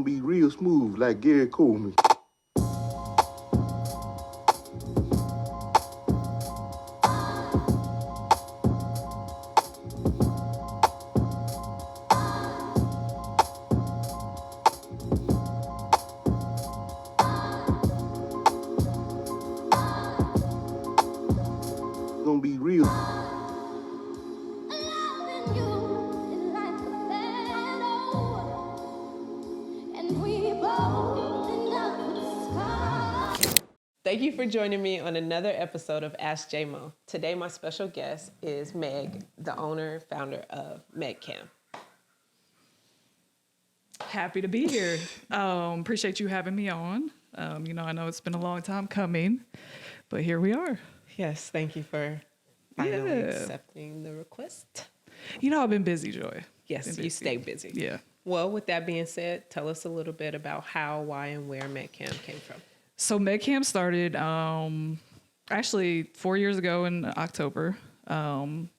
be real smooth like Gary Coleman. Gonna be real. Thank you for joining me on another episode of ASKJMO. Today, my special guest is Meg, the owner, founder of Meg Cam. Happy to be here. Appreciate you having me on. I know it's been a long time coming, but here we are. Yes, thank you for finally accepting the request. I've been busy, Joy. Yes, you stay busy. Yeah. Well, with that being said, tell us a little bit about how, why, and where Meg Cam came from. So Meg Cam started actually 4 years ago in October.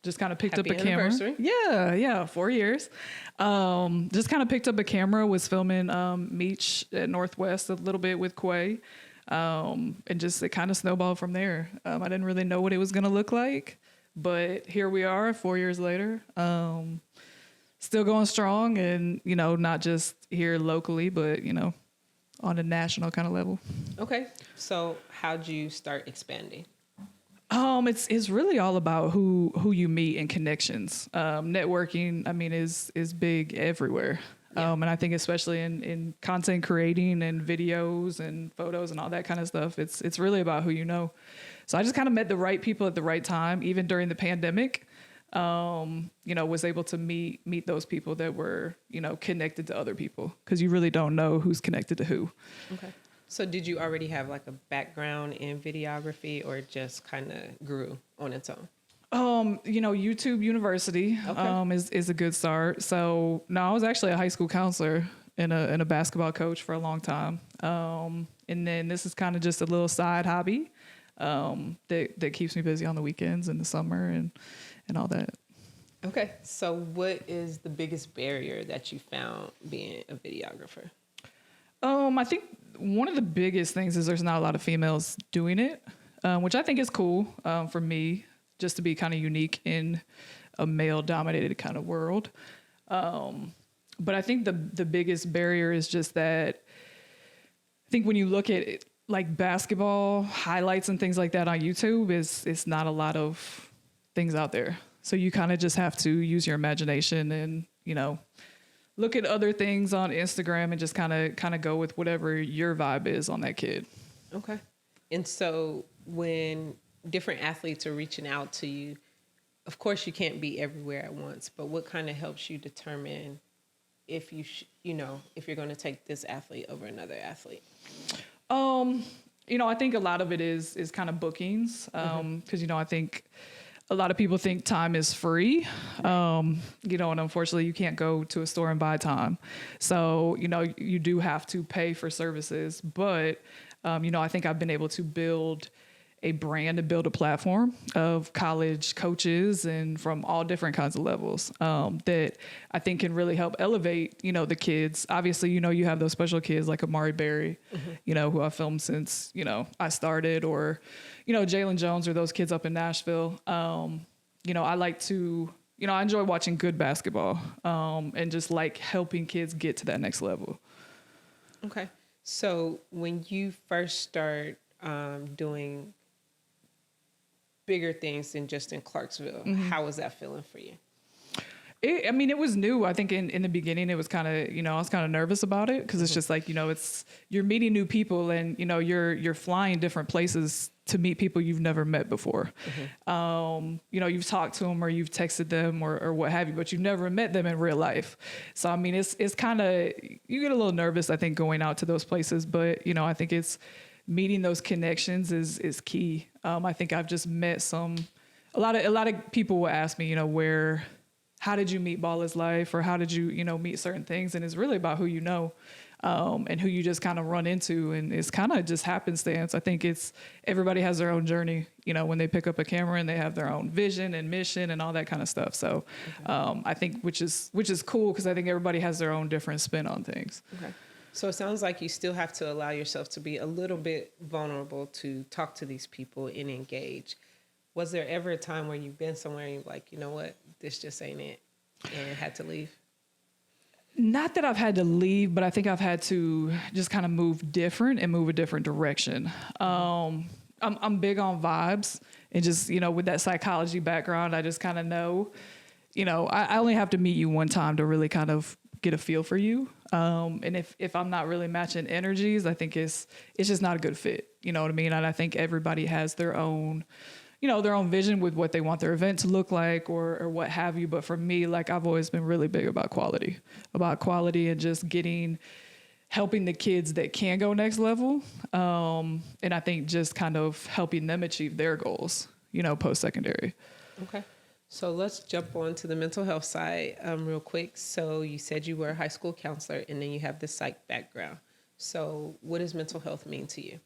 Just kind of picked Happy up a camera. anniversary. Yeah, 4 years. Just kind of picked up a camera, was filming Meech at Northwest a little bit with Quay. And just it kind of snowballed from there. I didn't really know what it was going to look like, but here we are 4 years later. Still going strong and, not just here locally, but, on a national kind of level. Okay. So how'd you start expanding? It's really all about who you meet and connections. Networking, is big everywhere. Yeah. And I think especially in content creating and videos and photos and all that kind of stuff, it's really about who you know. So I just kind of met the right people at the right time, even during the pandemic. Was able to meet those people that were, connected to other people, because you really don't know who's connected to who. Okay. So did you already have like a background in videography, or it just kind of grew on its own? YouTube University is a good start. So no, I was actually a high school counselor and a basketball coach for a long time. And then this is kind of just a little side hobby that keeps me busy on the weekends in the summer and all that. Okay. So what is the biggest barrier that you found being a videographer? I think one of the biggest things is there's not a lot of females doing it, which I think is cool for me, just to be kind of unique in a male-dominated kind of world. But I think the biggest barrier is just that I think when you look at it, like basketball highlights and things like that on YouTube, it's not a lot of things out there. So you kind of just have to use your imagination and, look at other things on Instagram and just kind of go with whatever your vibe is on that kid. Okay. And so when different athletes are reaching out to you, of course you can't be everywhere at once, but what kind of helps you determine if if you're going to take this athlete over another athlete? I think a lot of it is kind of bookings. 'Cause, I think a lot of people think time is free, and unfortunately you can't go to a store and buy time. So, you do have to pay for services, but, I think I've been able to build a brand and build a platform of college coaches and from all different kinds of levels, that I think can really help elevate, the kids. Obviously, you have those special kids like Amari Berry, who I filmed since, I started, or, Jalen Jones, or those kids up in Nashville. I like to, I enjoy watching good basketball, and just like helping kids get to that next level. Okay. So when you first start doing bigger things than just in Clarksville, how was that feeling for you? It was new. I think in the beginning it was kind of, I was kind of nervous about it, because it's just like, you're meeting new people, and, you're flying different places to meet people you've never met before. You've talked to them or you've texted them or what have you, but you've never met them in real life. So, it's kind of, you get a little nervous, I think, going out to those places, but, I think it's meeting those connections is key. I think I've just met a lot of people will ask me, how did you meet Ball is Life, or how did you, meet certain things? And it's really about who you know, and who you just kind of run into. And it's kind of just happenstance. I think everybody has their own journey, when they pick up a camera, and they have their own vision and mission and all that kind of stuff. So, I think, which is cool, because I think everybody has their own different spin on things. Okay. So it sounds like you still have to allow yourself to be a little bit vulnerable to talk to these people and engage. Was there ever a time where you've been somewhere and you're like, you know what, this just ain't it, and had to leave? Not that I've had to leave, but I think I've had to just kind of move different and move a different direction. I'm big on vibes, and just, with that psychology background, I just kind of know, I only have to meet you one time to really kind of get a feel for you. And if I'm not really matching energies, I think it's just not a good fit. You know what I mean? And I think everybody has their own, their own vision with what they want their event to look like or what have you. But for me, like, I've always been really big about quality and just helping the kids that can go next level. And I think just kind of helping them achieve their goals, post-secondary. Okay. So let's jump on to the mental health side real quick. So you said you were a high school counselor and then you have the psych background. So what does mental health mean to you?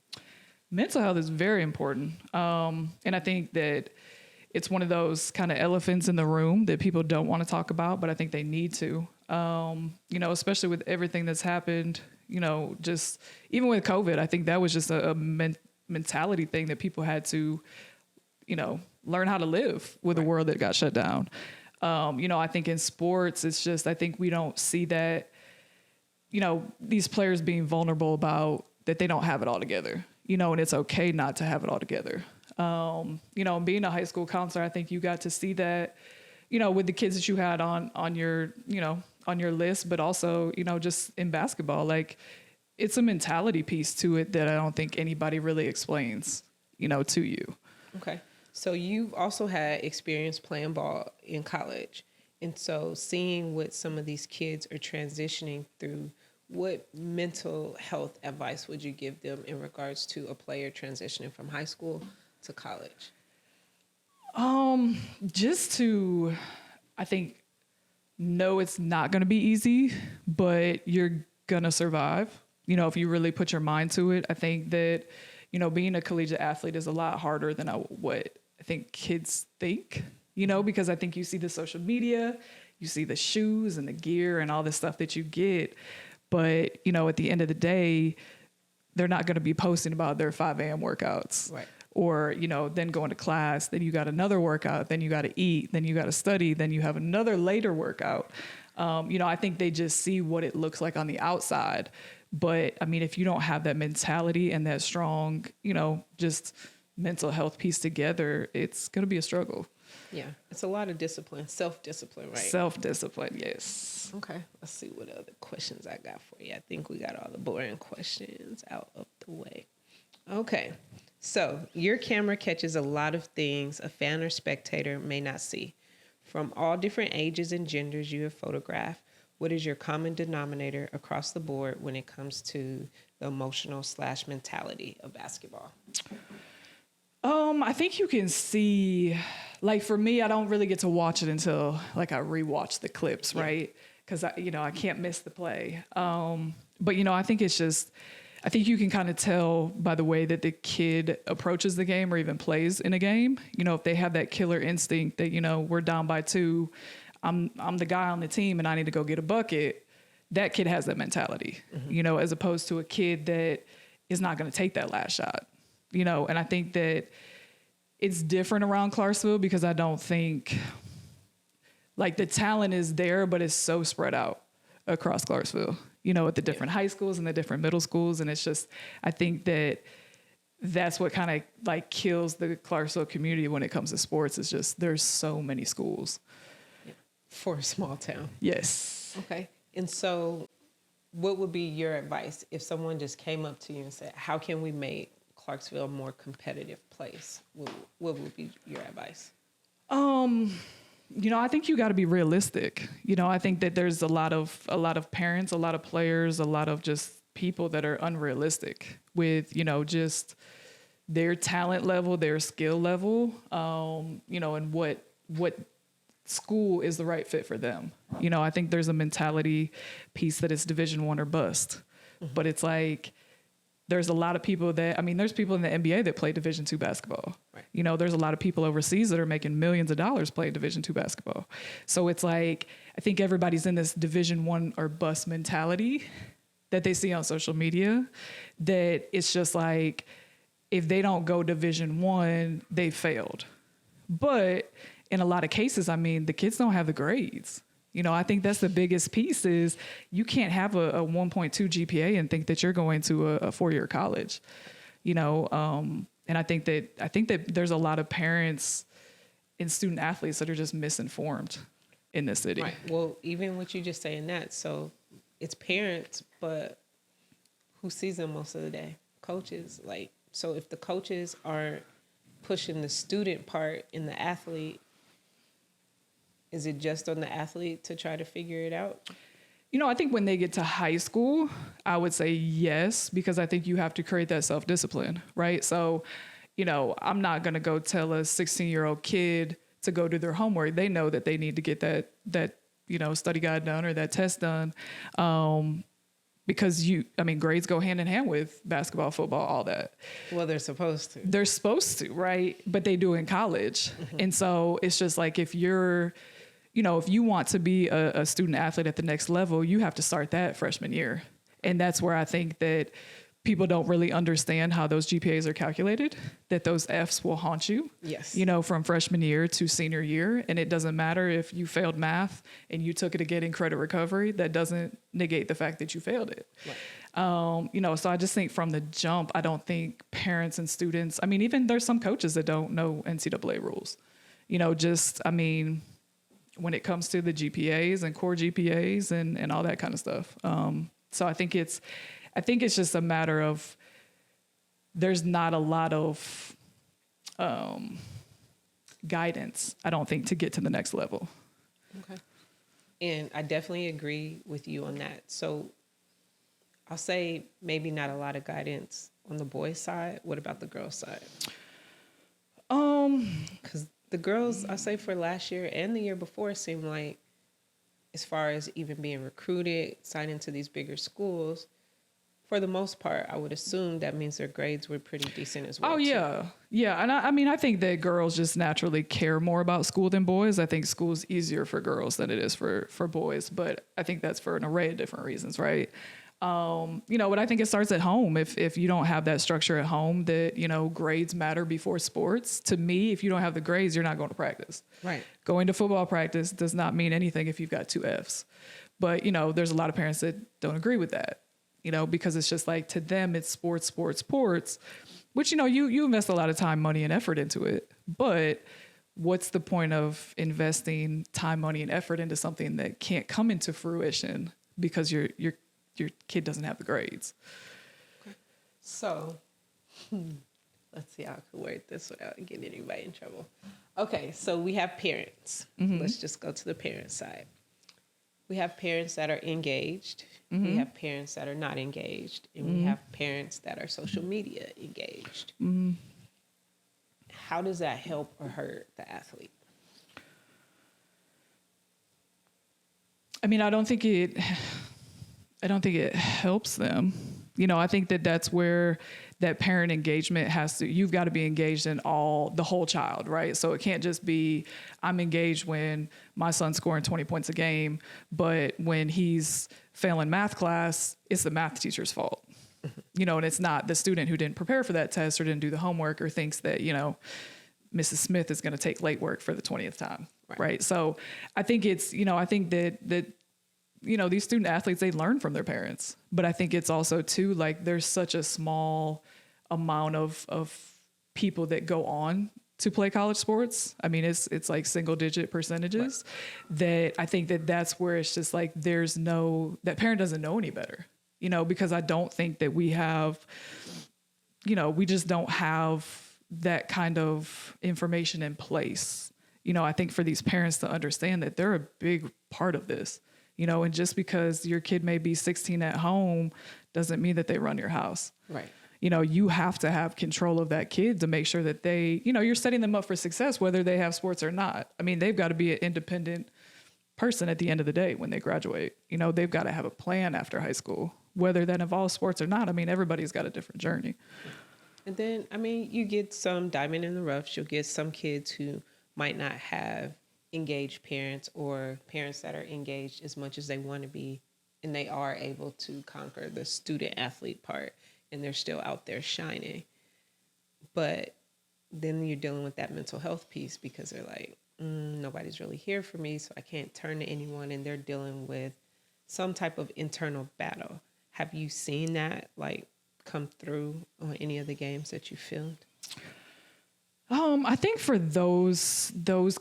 Mental health is very important. And I think that it's one of those kind of elephants in the room that people don't want to talk about, but I think they need to, especially with everything that's happened, just even with COVID. I think that was just a mentality thing that people had to, learn how to live with a world that got shut down. I think in sports, it's just, I think we don't see that, these players being vulnerable about that they don't have it all together, and it's okay not to have it all together. Being a high school counselor, I think you got to see that, with the kids that you had on your list, but also, just in basketball, like, it's a mentality piece to it that I don't think anybody really explains, to you. Okay. So you've also had experience playing ball in college. And so seeing what some of these kids are transitioning through, what mental health advice would you give them in regards to a player transitioning from high school to college? Just to, I think, know it's not going to be easy, but you're going to survive, if you really put your mind to it. I think that, being a collegiate athlete is a lot harder than what I think kids think, because I think you see the social media, you see the shoes and the gear and all this stuff that you get. But, at the end of the day, they're not going to be posting about their 5 a.m. workouts. Right. Or, then going to class, then you got another workout, then you got to eat, then you got to study, then you have another later workout. I think they just see what it looks like on the outside. But, I mean, if you don't have that mentality and that strong, just mental health piece together, it's going to be a struggle. Yeah. It's a lot of discipline, self-discipline, right? Self-discipline, yes. Okay. Let's see what other questions I got for you. I think we got all the boring questions out of the way. Okay. So your camera catches a lot of things a fan or spectator may not see. From all different ages and genders you have photographed, what is your common denominator across the board when it comes to the emotional / mentality of basketball? I think you can see, like, for me, I don't really get to watch it until, like, I rewatch the clips, right? Because, I can't miss the play. But, I think it's just, I think you can kind of tell by the way that the kid approaches the game or even plays in a game. If they have that killer instinct that, we're down by 2, I'm the guy on the team and I need to go get a bucket. That kid has that mentality, as opposed to a kid that is not going to take that last shot, and I think that it's different around Clarksville because I don't think, like, the talent is there, but it's so spread out across Clarksville, at the different high schools and the different middle schools. And it's just, I think that's what kind of, like, kills the Clarksville community when it comes to sports. It's just, there's so many schools. For a small town. Yes. Okay. And so what would be your advice if someone just came up to you and said, how can we make Clarksville a more competitive place? What would be your advice? I think you got to be realistic. I think that there's a lot of parents, a lot of players, a lot of just people that are unrealistic with, just their talent level, their skill level, and what school is the right fit for them. I think there's a mentality piece that it's Division I or bust, but it's like, there's a lot of people there's people in the NBA that play Division II basketball. Right. There's a lot of people overseas that are making millions of dollars playing Division II basketball. So it's like, I think everybody's in this Division I or bust mentality that they see on social media, that it's just like, if they don't go Division I, they failed. But in a lot of cases, I mean, the kids don't have the grades. You know, I think that's the biggest piece is you can't have a 1.2 GPA and think that you're going to a 4-year college, you know? And I think that there's a lot of parents and student athletes that are just misinformed in this city. Right. Well, even what you just saying that, so it's parents, but who sees them most of the day? Coaches. Like, so if the coaches aren't pushing the student part in the athlete, is it just on the athlete to try to figure it out? You know, I think when they get to high school, I would say yes, because I think you have to create that self-discipline, right? So, you know, I'm not going to go tell a 16-year-old kid to go do their homework. They know that they need to get that you know, study guide done or that test done. Because grades go hand in hand with basketball, football, all that. Well, they're supposed to. They're supposed to, right? But they do in college. Mm-hmm. And so it's just like, if you want to be a student athlete at the next level, you have to start that freshman year. And that's where I think that people don't really understand how those GPAs are calculated, that those Fs will haunt you, yes, you know, from freshman year to senior year. And it doesn't matter if you failed math and you took it again in credit recovery, that doesn't negate the fact that you failed it. Right. You know, so I just think from the jump, I don't think parents and students, I mean, even there's some coaches that don't know NCAA rules, you know, when it comes to the GPAs and core GPAs and all that kind of stuff. So I think it's just a matter of, there's not a lot of guidance, I don't think, to get to the next level. Okay. And I definitely agree with you on that. So I'll say maybe not a lot of guidance on the boys' side. What about the girls' side? Because the girls, I'll say for last year and the year before, seemed like, as far as even being recruited, signing to these bigger schools, for the most part, I would assume that means their grades were pretty decent as well. Oh, yeah. Too. Yeah. And I think that girls just naturally care more about school than boys. I think school's easier for girls than it is for boys, but I think that's for an array of different reasons, right? You know, but I think it starts at home. If you don't have that structure at home, that, you know, grades matter before sports. To me, if you don't have the grades, you're not going to practice. Right. Going to football practice does not mean anything if you've got 2 Fs. But, you know, there's a lot of parents that don't agree with that. You know, because it's just like, to them, it's sports, which, you know, you invest a lot of time, money, and effort into it. But what's the point of investing time, money, and effort into something that can't come into fruition because your kid doesn't have the grades? Okay. So let's see how I can word this without getting anybody in trouble. Okay, so we have parents. Mm-hmm. Let's just go to the parent side. We have parents that are engaged. Mm-hmm. We have parents that are not engaged. And we have parents that are social media engaged. Mm-hmm. How does that help or hurt the athlete? I mean, I don't think it helps them. You know, I think that's where that parent engagement you've got to be engaged in the whole child, right? So it can't just be, I'm engaged when my son's scoring 20 points a game, but when he's failing math class, it's the math teacher's fault. You know, and it's not the student who didn't prepare for that test or didn't do the homework or thinks that, you know, Mrs. Smith is going to take late work for the 20th time, right? So I think it's, you know, I think that you know, these student athletes, they learn from their parents, but I think it's also too, like, there's such a small amount of people that go on to play college sports. I mean, it's like single digit percentages, that I think that's where it's just like, that parent doesn't know any better, you know, because I don't think that we have, you know, we just don't have that kind of information in place. You know, I think for these parents to understand that they're a big part of this. You know, and just because your kid may be 16 at home doesn't mean that they run your house. Right. You know, you have to have control of that kid to make sure that they, you know, you're setting them up for success, whether they have sports or not. I mean, they've got to be an independent person at the end of the day when they graduate. You know, they've got to have a plan after high school, whether that involves sports or not. I mean, everybody's got a different journey. And then, I mean, you get some diamond in the roughs. You'll get some kids who might not have engaged parents or parents that are engaged as much as they want to be and they are able to conquer the student athlete part, and they're still out there shining. But then you're dealing with that mental health piece because they're like, nobody's really here for me, so I can't turn to anyone, and they're dealing with some type of internal battle. Have you seen that like come through on any of the games that you filmed? I think for those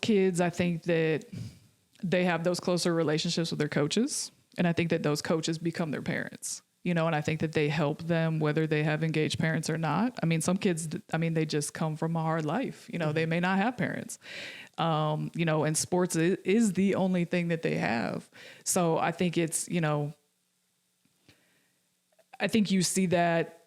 kids, I think that they have those closer relationships with their coaches, and I think that those coaches become their parents. And I think that they help them whether they have engaged parents or not. I mean, some kids, they just come from a hard life. They may not have parents. And sports is the only thing that they have. So I think it's, I think you see that.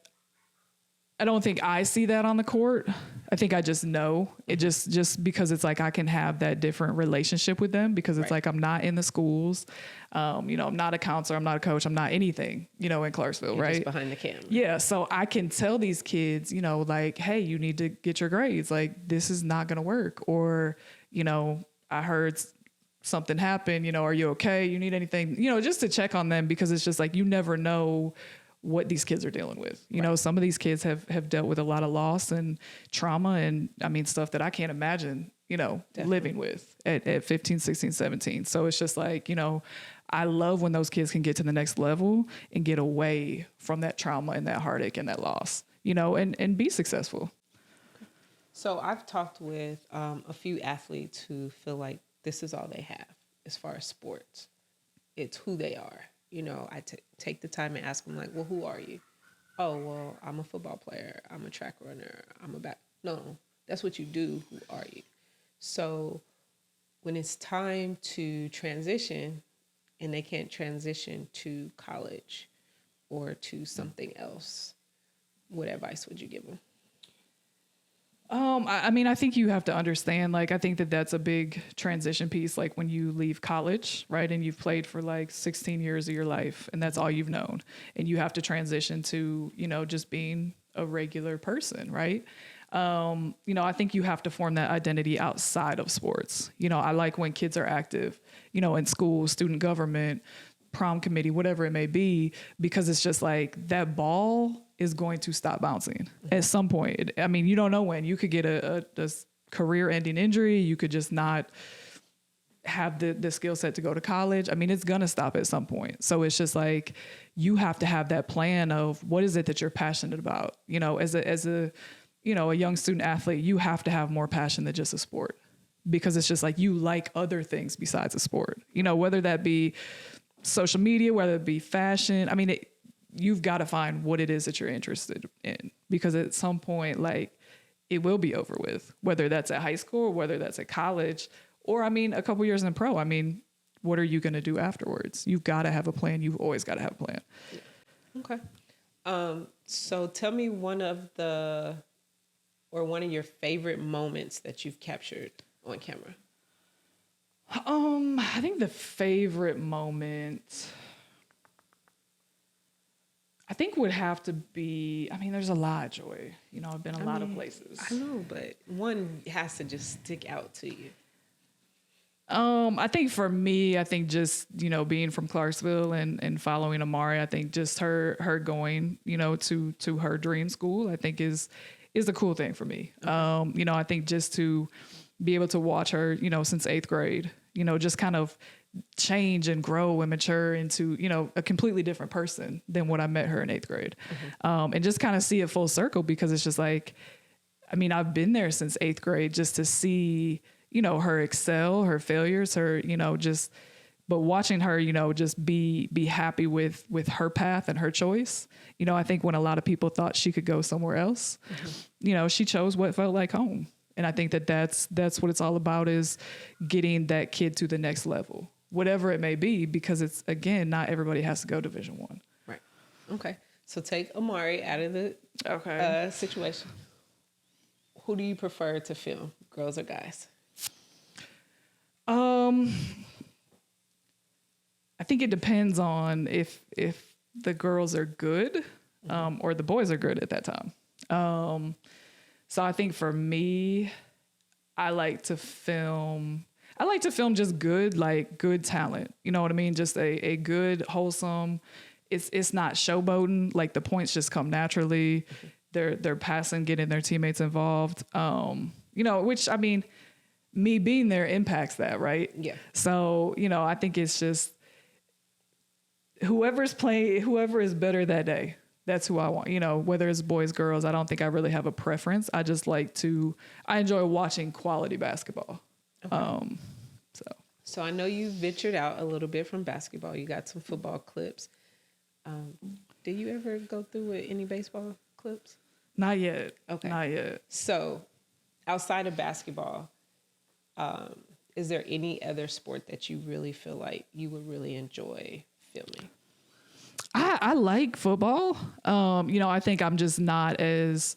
I don't think I see that on the court. I think I just know it just because it's like I can have that different relationship with them because it's like I'm not in the schools. I'm not a counselor. I'm not a coach. I'm not anything, in Clarksville, You're right? just behind the camera. Yeah. So I can tell these kids, like, hey, you need to get your grades. Like, this is not going to work. Or, I heard something happen, are you okay? You need anything, just to check on them because it's just like you never know what these kids are dealing with. Some of these kids have dealt with a lot of loss and trauma and stuff that I can't imagine, living with at 15, 16, 17. So it's just like, I love when those kids can get to the next level and get away from that trauma and that heartache and that loss, and be successful. So I've talked with a few athletes who feel like this is all they have as far as sports. It's who they are. I take the time and ask them, like, well, who are you? Oh, well, I'm a football player. I'm a track runner. No, that's what you do. Who are you? So when it's time to transition and they can't transition to college or to something else, what advice would you give them? I think you have to understand, like, I think that that's a big transition piece. Like when you leave college, right. And you've played for like 16 years of your life and that's all you've known. And you have to transition to, just being a regular person. Right. I think you have to form that identity outside of sports. I like when kids are active, in school, student government, prom committee, whatever it may be, because it's just like that ball is going to stop bouncing at some point. You don't know when. You could get a career-ending injury. You could just not have the skill set to go to college. It's going to stop at some point. So it's just like you have to have that plan of what is it that you're passionate about. As a young student athlete, you have to have more passion than just a sport because it's just like you like other things besides a sport. Whether that be social media, whether it be fashion. You've got to find what it is that you're interested in because at some point, like, it will be over with, whether that's at high school or whether that's at college or, a couple years in pro. What are you going to do afterwards? You've got to have a plan. You've always got to have a plan. Okay. So tell me one of your favorite moments that you've captured on camera. I think the favorite moment, I think would have to be, there's a lot, Joy. I've been a lot of places. I know, but one has to just stick out to you. I think for me, just, being from Clarksville and following Amari, I think just her going, to her dream school, I think is a cool thing for me. Okay. I think just to be able to watch her, since 8th grade, just kind of change and grow and mature into, a completely different person than what I met her in 8th grade. Mm-hmm. And just kind of see it full circle because it's just like, I've been there since 8th grade just to see, her excel, her failures, her, but watching her, just be happy with her path and her choice. I think when a lot of people thought she could go somewhere else, mm-hmm. She chose what felt like home. And I think that's what it's all about is getting that kid to the next level, whatever it may be, because it's, again, not everybody has to go Division I. Right. Okay. So take Amari out of the situation. Who do you prefer to film, girls or guys? I think it depends on if the girls are good, or the boys are good at that time. So I think for me, I like to film. I like to film just good, like good talent. You know what I mean? Just a good, wholesome. It's not showboating. Like the points just come naturally. They're passing, getting their teammates involved. You know, which I mean, me being there impacts that, right? Yeah. So, you know, I think it's just whoever is better that day, that's who I want. You know, whether it's boys, girls, I don't think I really have a preference. I just I enjoy watching quality basketball. Okay. So I know you ventured out a little bit from basketball. You got some football clips. Did you ever go through with any baseball clips? Not yet. Okay. Not yet. So outside of basketball, is there any other sport that you really feel like you would really enjoy filming? I like football. You know, I think I'm just not as,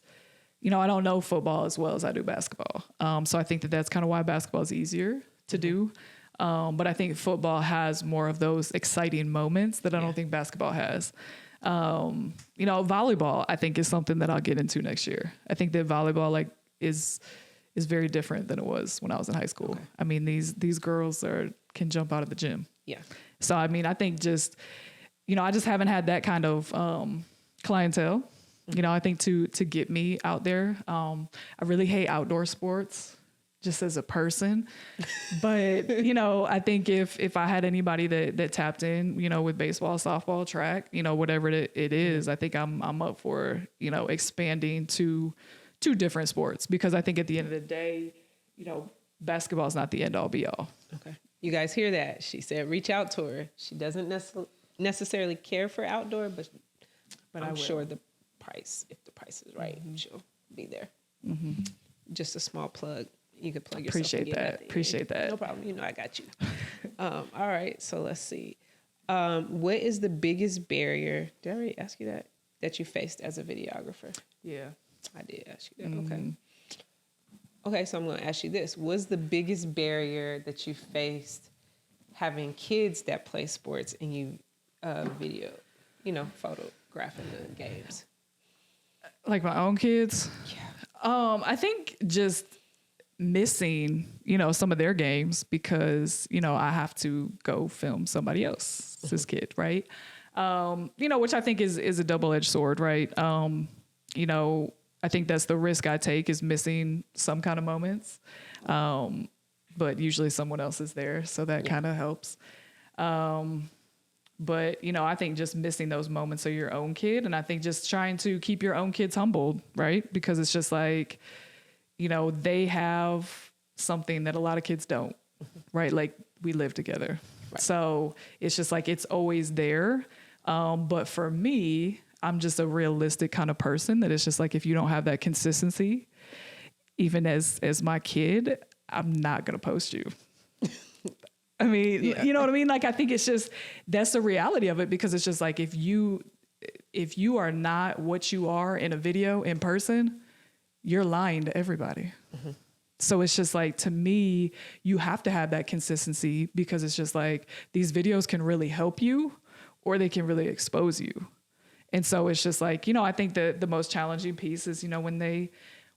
you know, I don't know football as well as I do basketball. So I think that's kind of why basketball is easier to do. But I think football has more of those exciting moments that I don't think basketball has. You know, volleyball, I think, is something that I'll get into next year. I think that volleyball is very different than it was when I was in high school. Okay. I mean, these girls can jump out of the gym. Yeah. So I mean, I think just, you know, I just haven't had that kind of clientele. You know, I think to get me out there, I really hate outdoor sports just as a person. But, you know, I think if I had anybody that tapped in, you know, with baseball, softball, track, you know, whatever it is, I think I'm up for, you know, expanding to different sports, because I think at the end of the day, you know, basketball is not the end all be all. Okay. You guys hear that? She said, reach out to her. She doesn't necessarily care for outdoor, but I'm sure if the price is right, she'll be there. Mm-hmm. Just a small plug. You could plug yourself. Appreciate that. No problem. You know, I got you. All right. So let's see. What is the biggest barrier? Did I already ask you that you faced as a videographer? Yeah. I did ask you that. Mm-hmm. Okay, so I'm going to ask you this. What's the biggest barrier that you faced having kids that play sports and you video, you know, photographing the games? Like my own kids? Yeah. I think just missing, you know, some of their games because, you know, I have to go film somebody else's kid, right? You know, which I think is a double-edged sword, right? You know, I think that's the risk I take, is missing some kind of moments. But usually someone else is there, so that kind of helps. But, you know, I think just missing those moments of your own kid, and I think just trying to keep your own kids humbled, right? Because it's just like, you know, they have something that a lot of kids don't, right? Like, we live together. Right. So it's just like, it's always there. But for me, I'm just a realistic kind of person that it's just like, if you don't have that consistency, even as my kid, I'm not going to post you. I mean, you know what I mean? Like, I think it's just, that's the reality of it, because it's just like, if you are not what you are in a video in person, you're lying to everybody. Mm-hmm. So it's just like, to me, you have to have that consistency, because it's just like, these videos can really help you or they can really expose you. And so it's just like, you know, I think the most challenging piece is, you know, when they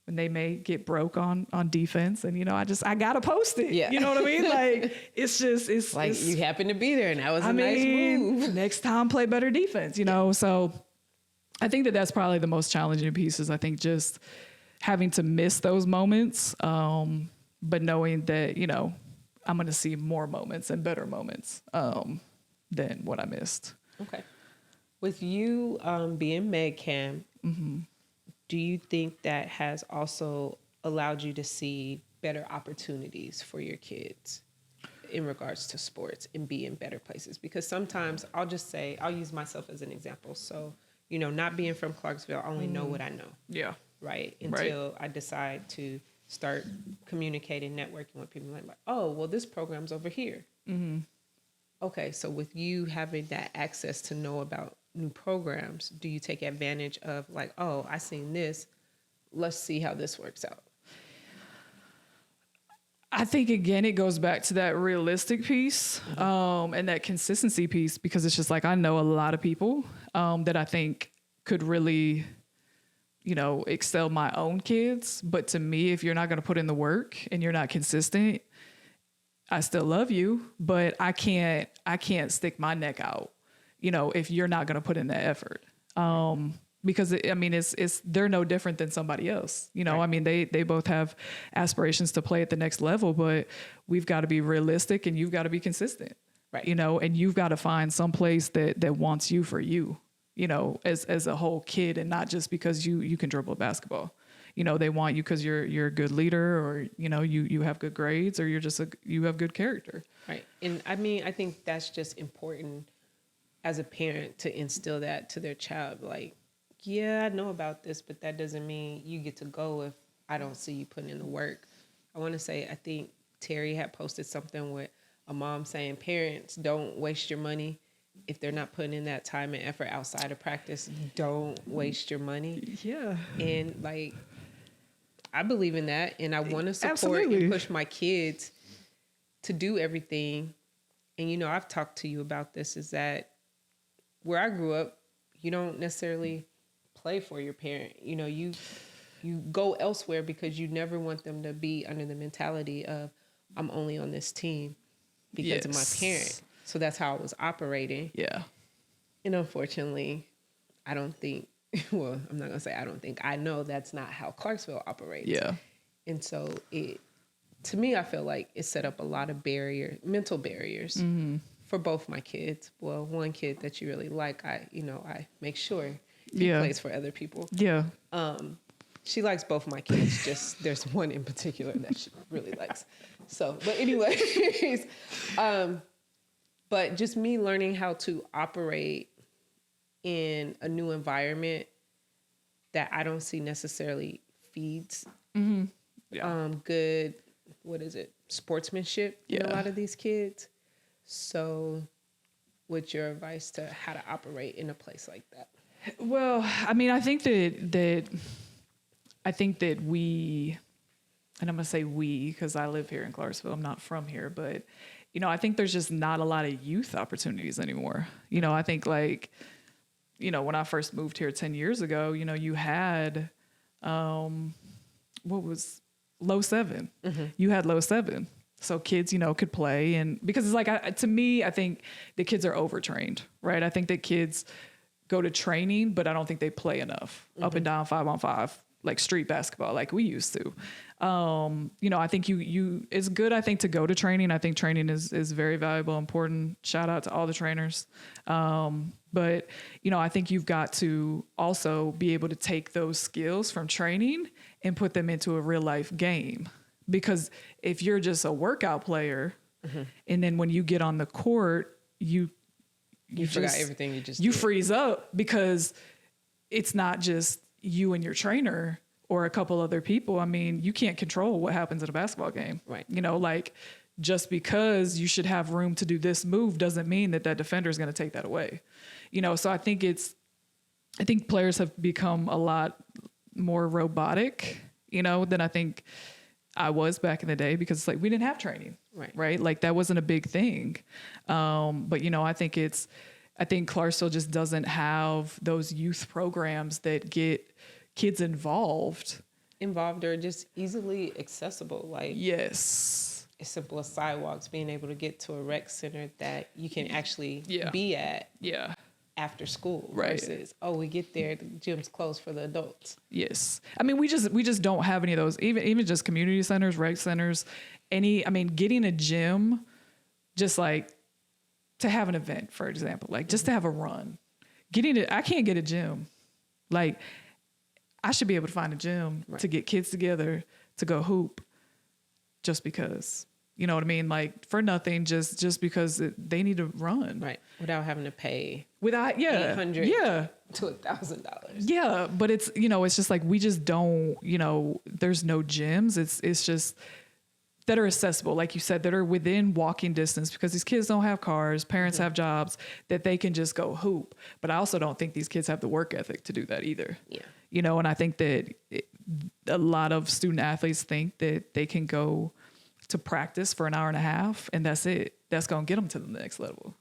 may get broke on defense, and, you know, I gotta post it. Yeah. You know what I mean? Like, it's like, you happen to be there and that was a nice move. Next time, play better defense, you know? So I think that's probably the most challenging piece, is I think just having to miss those moments, but knowing that, you know, I'm going to see more moments and better moments than what I missed. Okay. With you being Meg Cam, mm-hmm. do you think that has also allowed you to see better opportunities for your kids in regards to sports and be in better places? Because sometimes I'll use myself as an example. So, you know, not being from Clarksville, I only know what I know. Yeah. Right. Until I decide to start communicating, networking with people, like, oh, well, this program's over here. Mm-hmm. Okay. So with you having that access to know about new programs, do you take advantage of, like, oh, I seen this, let's see how this works out? I think, again, it goes back to that realistic piece, mm-hmm. And that consistency piece, because it's just like, I know a lot of people that I think could really, you know, excel my own kids. But to me, if you're not going to put in the work and you're not consistent, I still love you, but I can't stick my neck out, if you're not going to put in that effort. Because they're no different than somebody else. They both have aspirations to play at the next level, but we've got to be realistic and you've got to be consistent, right. And you've got to find some place that wants you for you, as a whole kid, and not just because you can dribble a basketball. They want you because you're a good leader, or, you have good grades, or you have good character. Right. And I think that's just important as a parent to instill that to their child. Like, yeah, I know about this, but that doesn't mean you get to go if I don't see you putting in the work. I want to say, I think Terry had posted something with a mom saying, parents, don't waste your money. If they're not putting in that time and effort outside of practice, don't waste your money. Yeah. And like, I believe in that. And I want to support Absolutely. and push my kids to do everything. And, I've talked to you about this, is that where I grew up, you don't necessarily play for your parent. You go elsewhere because you never want them to be under the mentality of, I'm only on this team because of my parent. So that's how I was operating. Yeah. And unfortunately, I don't think, well, I'm not going to say I don't think, I know that's not how Clarksville operates. Yeah. And so to me, I feel like it set up a lot of mental barriers for both my kids. Well, one kid that you really like, I make sure he plays for other people. Yeah. She likes both my kids. Just there's one in particular that she really likes. So, but anyways, but just me learning how to operate in a new environment that I don't see necessarily feeds good, sportsmanship in a lot of these kids. So what's your advice to how to operate in a place like that? Well, I think that we, and I'm going to say we, because I live here in Clarksville, I'm not from here, but, I think there's just not a lot of youth opportunities anymore. I think when I first moved here 10 years ago, you had, what was low 7? Mm-hmm. You had low 7. So kids, could play. And because it's like, to me, I think the kids are overtrained, right? I think that kids go to training, but I don't think they play enough up and down 5-on-5, like street basketball, like we used to. I think it's good, I think, to go to training. I think training is very valuable, important. Shout out to all the trainers. But, I think you've got to also be able to take those skills from training and put them into a real life game. Because if you're just a workout player and then when you get on the court, you forgot everything you just you did. Freeze up, because it's not just you and your trainer or a couple other people. You can't control what happens in a basketball game. Right. Just because you should have room to do this move doesn't mean that defender is going to take that away. So I think players have become a lot more robotic, than I think I was back in the day, because it's like we didn't have training, right? Like that wasn't a big thing. But I think Clarksville just doesn't have those youth programs that get kids involved or just easily accessible. Like, yes, as simple as sidewalks, being able to get to a rec center that you can actually be at after school versus, we get there, the gym's closed for the adults. Yes. We just don't have any of those, even just community centers, rec centers, getting a gym, just like to have an event, for example, like just to have a run, I can't get a gym. Like I should be able to find a gym to get kids together to go hoop just because. You know what I mean? Like for nothing, just because they need to run. Right. Without having to pay $800 to $1,000. Yeah. But it's, it's just like, we just don't, there's no gyms. It's just that are accessible. Like you said, that are within walking distance, because these kids don't have cars, parents have jobs, that they can just go hoop. But I also don't think these kids have the work ethic to do that either. Yeah. And I think that a lot of student athletes think that they can go to practice for an hour and a half and that's it. That's going to get them to the next level.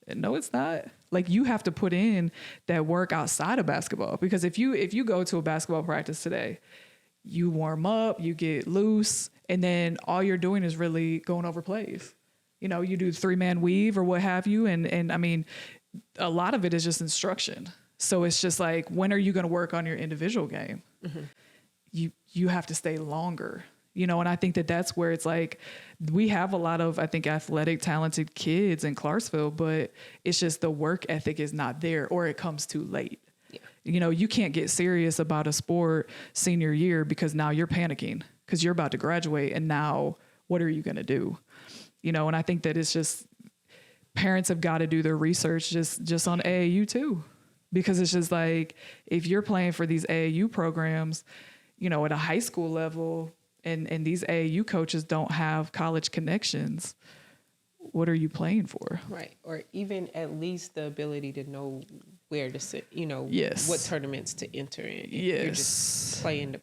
And no, it's not. Like you have to put in that work outside of basketball, because if you go to a basketball practice today, you warm up, you get loose, And then all you're doing is really going over plays. You know, you do 3-man weave or what have you. And I mean, a lot of it is just instruction. So it's just like, when are you going to work on your individual game? You have to stay longer, you know? And I think that that's where it's like, we have a lot of, I think, athletic, talented kids in Clarksville, but it's just the work ethic is not there, or it comes too late. Yeah. You know, you can't get serious about a sport senior year because now you're panicking because you're about to graduate. And now what are you going to do? You know, and I think that it's just, parents have got to do their research just on AAU too, because it's just like, if you're playing for these AAU programs, you know, at a high school level, and these AAU coaches don't have college connections, what are you playing for? Right. Or even at least the ability to know where to sit, you know, Yes. what tournaments to enter in. Yes. You're just playing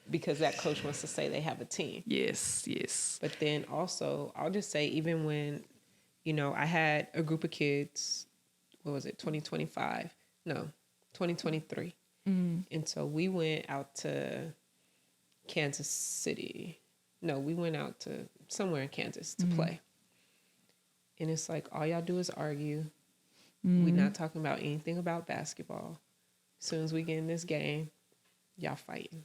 because that coach wants to say they have a team. Yes, yes. But then also, I'll just say, even when, you know, I had a group of kids, what was it, 2023. And so we went out to Kansas City. No, we went out to somewhere in Kansas to play. And it's like, all y'all do is argue. We're not talking about anything about basketball. As soon as we get in this game, y'all fighting.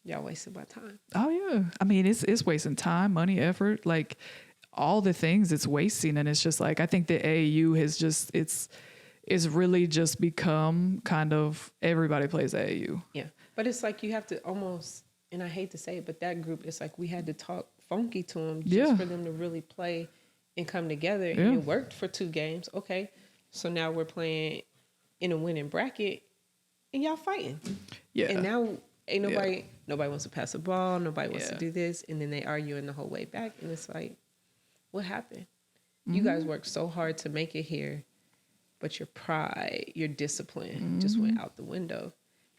Y'all wasting my time. Oh yeah. I mean, it's wasting time, money, effort, like all the things it's wasting. And it's just like, I think the AAU has just, it's really just become kind of, everybody plays AAU. Yeah. But it's like, you have to almost, and I hate to say it, but that group, it's like we had to talk funky to them just for them to really play and come together. And it worked for 2 games. Okay. So now we're playing in a winning bracket and y'all fighting. Yeah. And now ain't nobody wants to pass the ball. Nobody wants to do this. And then they arguing the whole way back. And it's like, what happened? You guys worked so hard to make it here, but your pride, your discipline just went out the window.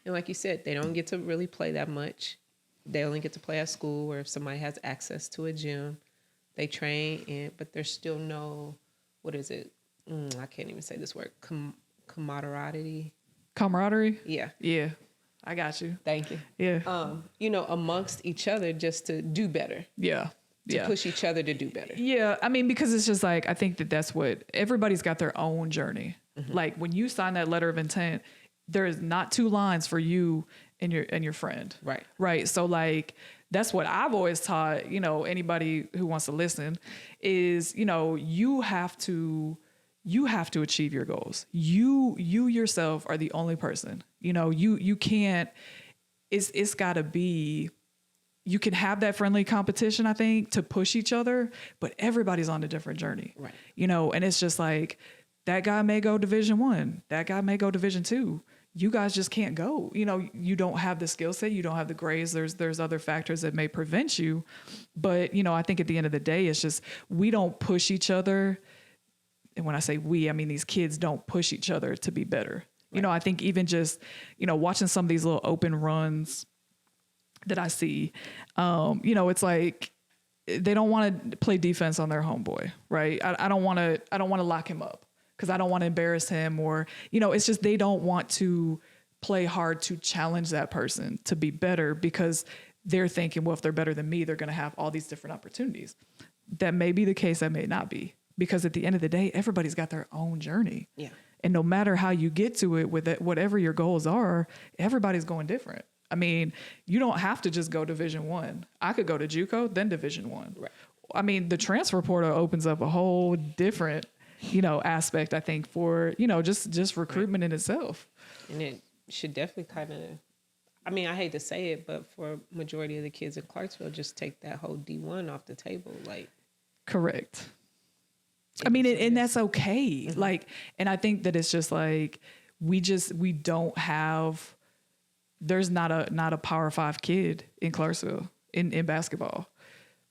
And like you said, they don't get to really play that much. They only get to play at school, or if somebody has access to a gym, they train but there's still no, what is it? I can't even say this word. Camaraderie. Camaraderie? Yeah. Yeah. I got you. Thank you. Yeah. You know, amongst each other, just to do better. Yeah. To push each other to do better. Yeah. I mean, because it's just like, I think that's what, everybody's got their own journey. Like when you sign that letter of intent, there is not 2 lines for you and your friend. Right. Right. So like, that's what I've always taught, you know, anybody who wants to listen is, you know, you have to achieve your goals. You yourself are the only person, you know, you can't, it's gotta be, you can have that friendly competition, I think, to push each other, but everybody's on a different journey. Right. You know, and it's just like, that guy may go Division I, that guy may go Division II. You guys just can't go. You know, you don't have the skill set, you don't have the grades. There's other factors that may prevent you. But, you know, I think at the end of the day, it's just, we don't push each other. And when I say we, I mean, these kids don't push each other to be better. Right. You know, I think even just, you know, watching some of these little open runs that I see, you know, it's like, they don't want to play defense on their homeboy, right? I don't want to lock him up, because I don't want to embarrass him, or, you know, it's just, they don't want to play hard to challenge that person to be better, because they're thinking, well, if they're better than me, they're going to have all these different opportunities. That may be the case, that may not be, because at the end of the day, everybody's got their own journey. Yeah. And no matter how you get to it with it, whatever your goals are, everybody's going different. I mean, you don't have to just go Division I. I could go to JUCO, then Division I. Right. I mean, the transfer portal opens up a whole different, you know, aspect, I think, for, you know, just recruitment in itself. And it should definitely kind of, I mean, I hate to say it, but for majority of the kids in Clarksville, just take that whole D1 off the table. Like, correct. I mean, and that's okay. Like, and I think that it's just like, we don't have, there's not a Power 5 kid in Clarksville in basketball.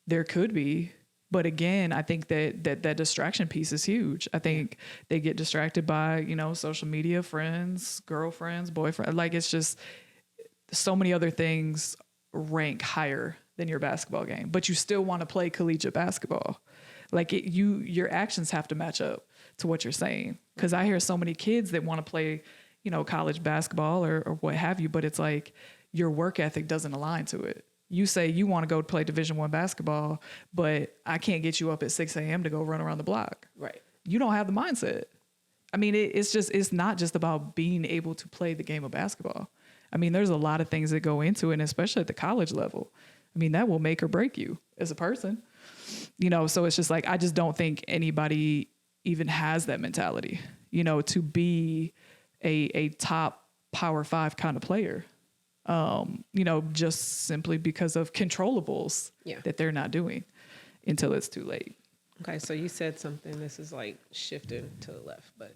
There could be, but again, I think that distraction piece is huge. I think they get distracted by, you know, social media, friends, girlfriends, boyfriends. Like, it's just so many other things rank higher than your basketball game, but you still want to play collegiate basketball. Like, your actions have to match up to what you're saying. Because I hear so many kids that want to play, you know, college basketball or what have you, but it's like your work ethic doesn't align to it. You say you want to go play Division I basketball, but I can't get you up at 6 a.m. to go run around the block. Right. You don't have the mindset. I mean, it's not just about being able to play the game of basketball. I mean, there's a lot of things that go into it, and especially at the college level. I mean, that will make or break you as a person. So it's just like, I just don't think anybody even has that mentality, to be a top Power 5 kind of player. Just simply because of controllables that they're not doing until it's too late. Okay, so you said something. This is like shifting to the left, but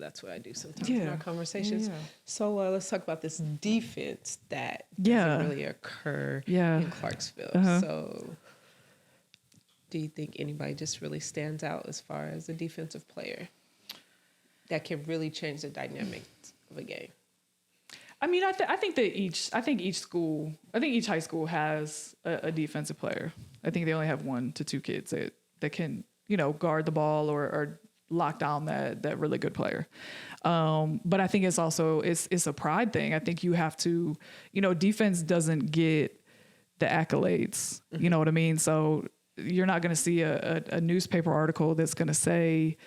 that's what I do sometimes in our conversations. Yeah. So let's talk about this defense that doesn't really occur in Clarksville. So do you think anybody just really stands out as far as a defensive player that can really change the dynamics of a game? I mean, I think each high school has a defensive player. I think they only have 1 to 2 kids that can, guard the ball or lock down that really good player. But I think it's also, it's a pride thing. I think you have to, defense doesn't get the accolades, you know what I mean? So you're not going to see a newspaper article that's going to say,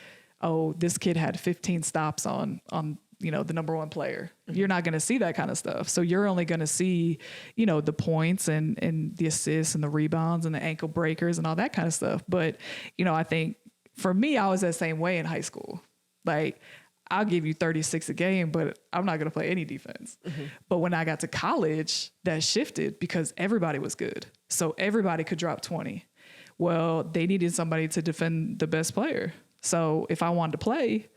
oh, this kid had 15 stops on the number 1 player. You're not going to see that kind of stuff. So you're only going to see, the points and the assists and the rebounds and the ankle breakers and all that kind of stuff. But, I think for me, I was that same way in high school. Like, I'll give you 36 a game, but I'm not going to play any defense. But when I got to college, that shifted because everybody was good. So everybody could drop 20. Well, they needed somebody to defend the best player. So if I wanted to play,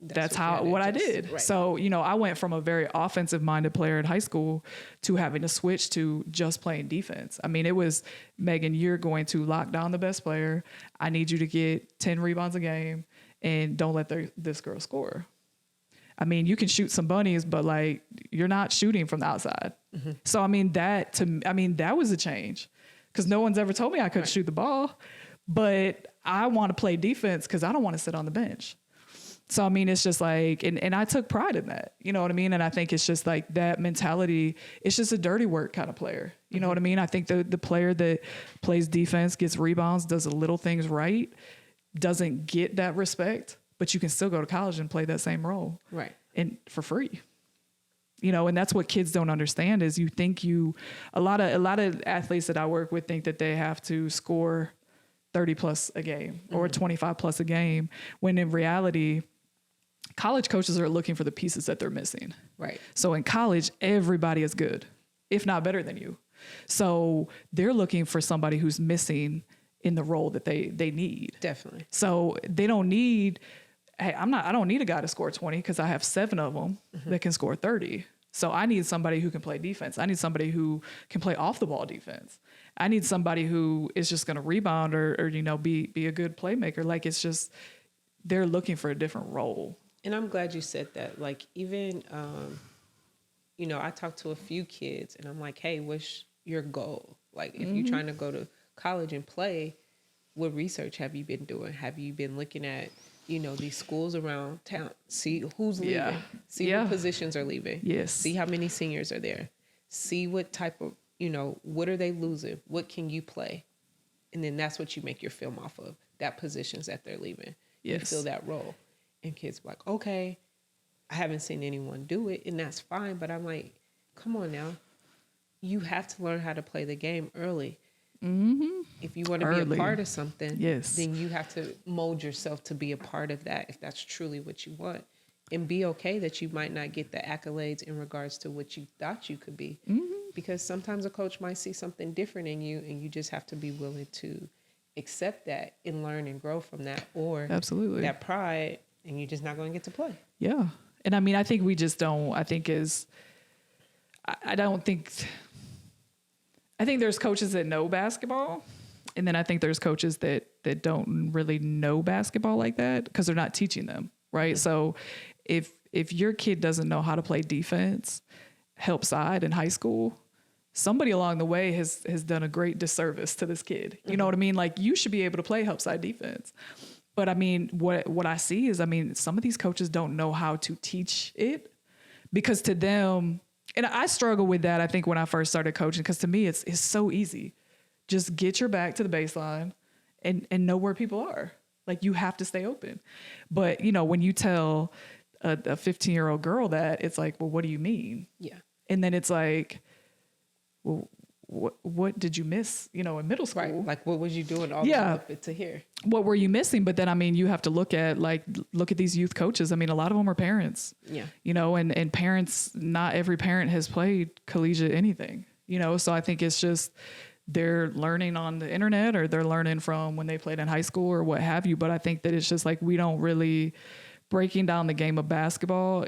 that's what I did. Right. So, I went from a very offensive minded player in high school to having to switch to just playing defense. I mean, it was, Megan, you're going to lock down the best player. I need you to get 10 rebounds a game and don't let this girl score. I mean, you can shoot some bunnies, but like, you're not shooting from the outside. So, I mean, that was a change because no one's ever told me I couldn't shoot the ball, but I want to play defense because I don't want to sit on the bench. So, I mean, it's just like, and I took pride in that, you know what I mean? And I think it's just like that mentality, it's just a dirty work kind of player. You know what I mean? I think the player that plays defense, gets rebounds, does the little things right, doesn't get that respect, but you can still go to college and play that same role. Right. And for free. And that's what kids don't understand is a lot of athletes that I work with think that they have to score 30 plus a game or 25 plus a game, when in reality, college coaches are looking for the pieces that they're missing. Right. So in college, everybody is good, if not better than you. So they're looking for somebody who's missing in the role that they need. Definitely. So they don't need, hey, I don't need a guy to score 20 because I have 7 of them that can score 30. So I need somebody who can play defense. I need somebody who can play off the ball defense. I need somebody who is just going to rebound or be a good playmaker. Like, it's just, they're looking for a different role. And I'm glad you said that. Like, even, I talked to a few kids and I'm like, hey, what's your goal? Like, if you're trying to go to college and play, what research have you been doing? Have you been looking at, these schools around town? See who's leaving. See what positions are leaving. Yes. See how many seniors are there. See what type of, what are they losing? What can you play? And then that's what you make your film off of, that positions that they're leaving. Yes. You fill that role. And kids are like, okay, I haven't seen anyone do it, and that's fine. But I'm like, come on now. You have to learn how to play the game early. If you want to be a part of something, then you have to mold yourself to be a part of that if that's truly what you want. And be okay that you might not get the accolades in regards to what you thought you could be. Because sometimes a coach might see something different in you, and you just have to be willing to accept that and learn and grow from that, or that pride, and you're just not going to get to play. Yeah. And I mean, I think we just don't, I think there's coaches that know basketball, and then I think there's coaches that don't really know basketball like that because they're not teaching them, right? So if your kid doesn't know how to play defense, help side in high school, somebody along the way has done a great disservice to this kid. You know what I mean? Like, you should be able to play help side defense. But I mean, what I see is, some of these coaches don't know how to teach it, because to them, And I struggle with that, I think, when I first started coaching, because to me, it's so easy. Just get your back to the baseline and know where people are. Like, you have to stay open. But, you know, when you tell a 15-year-old girl that, it's like, well, what do you mean? Yeah. And then it's like, well, what did you miss, you know, in middle school? Right. Like, what was you doing all the way up to here? What were you missing? But then, I mean, you have to look at these youth coaches. I mean, a lot of them are parents. Yeah. You know, and parents, not every parent has played collegiate anything, you know? So I think it's just, they're learning on the internet, or they're learning from when they played in high school or what have you. But I think that it's just like, we don't really, breaking down the game of basketball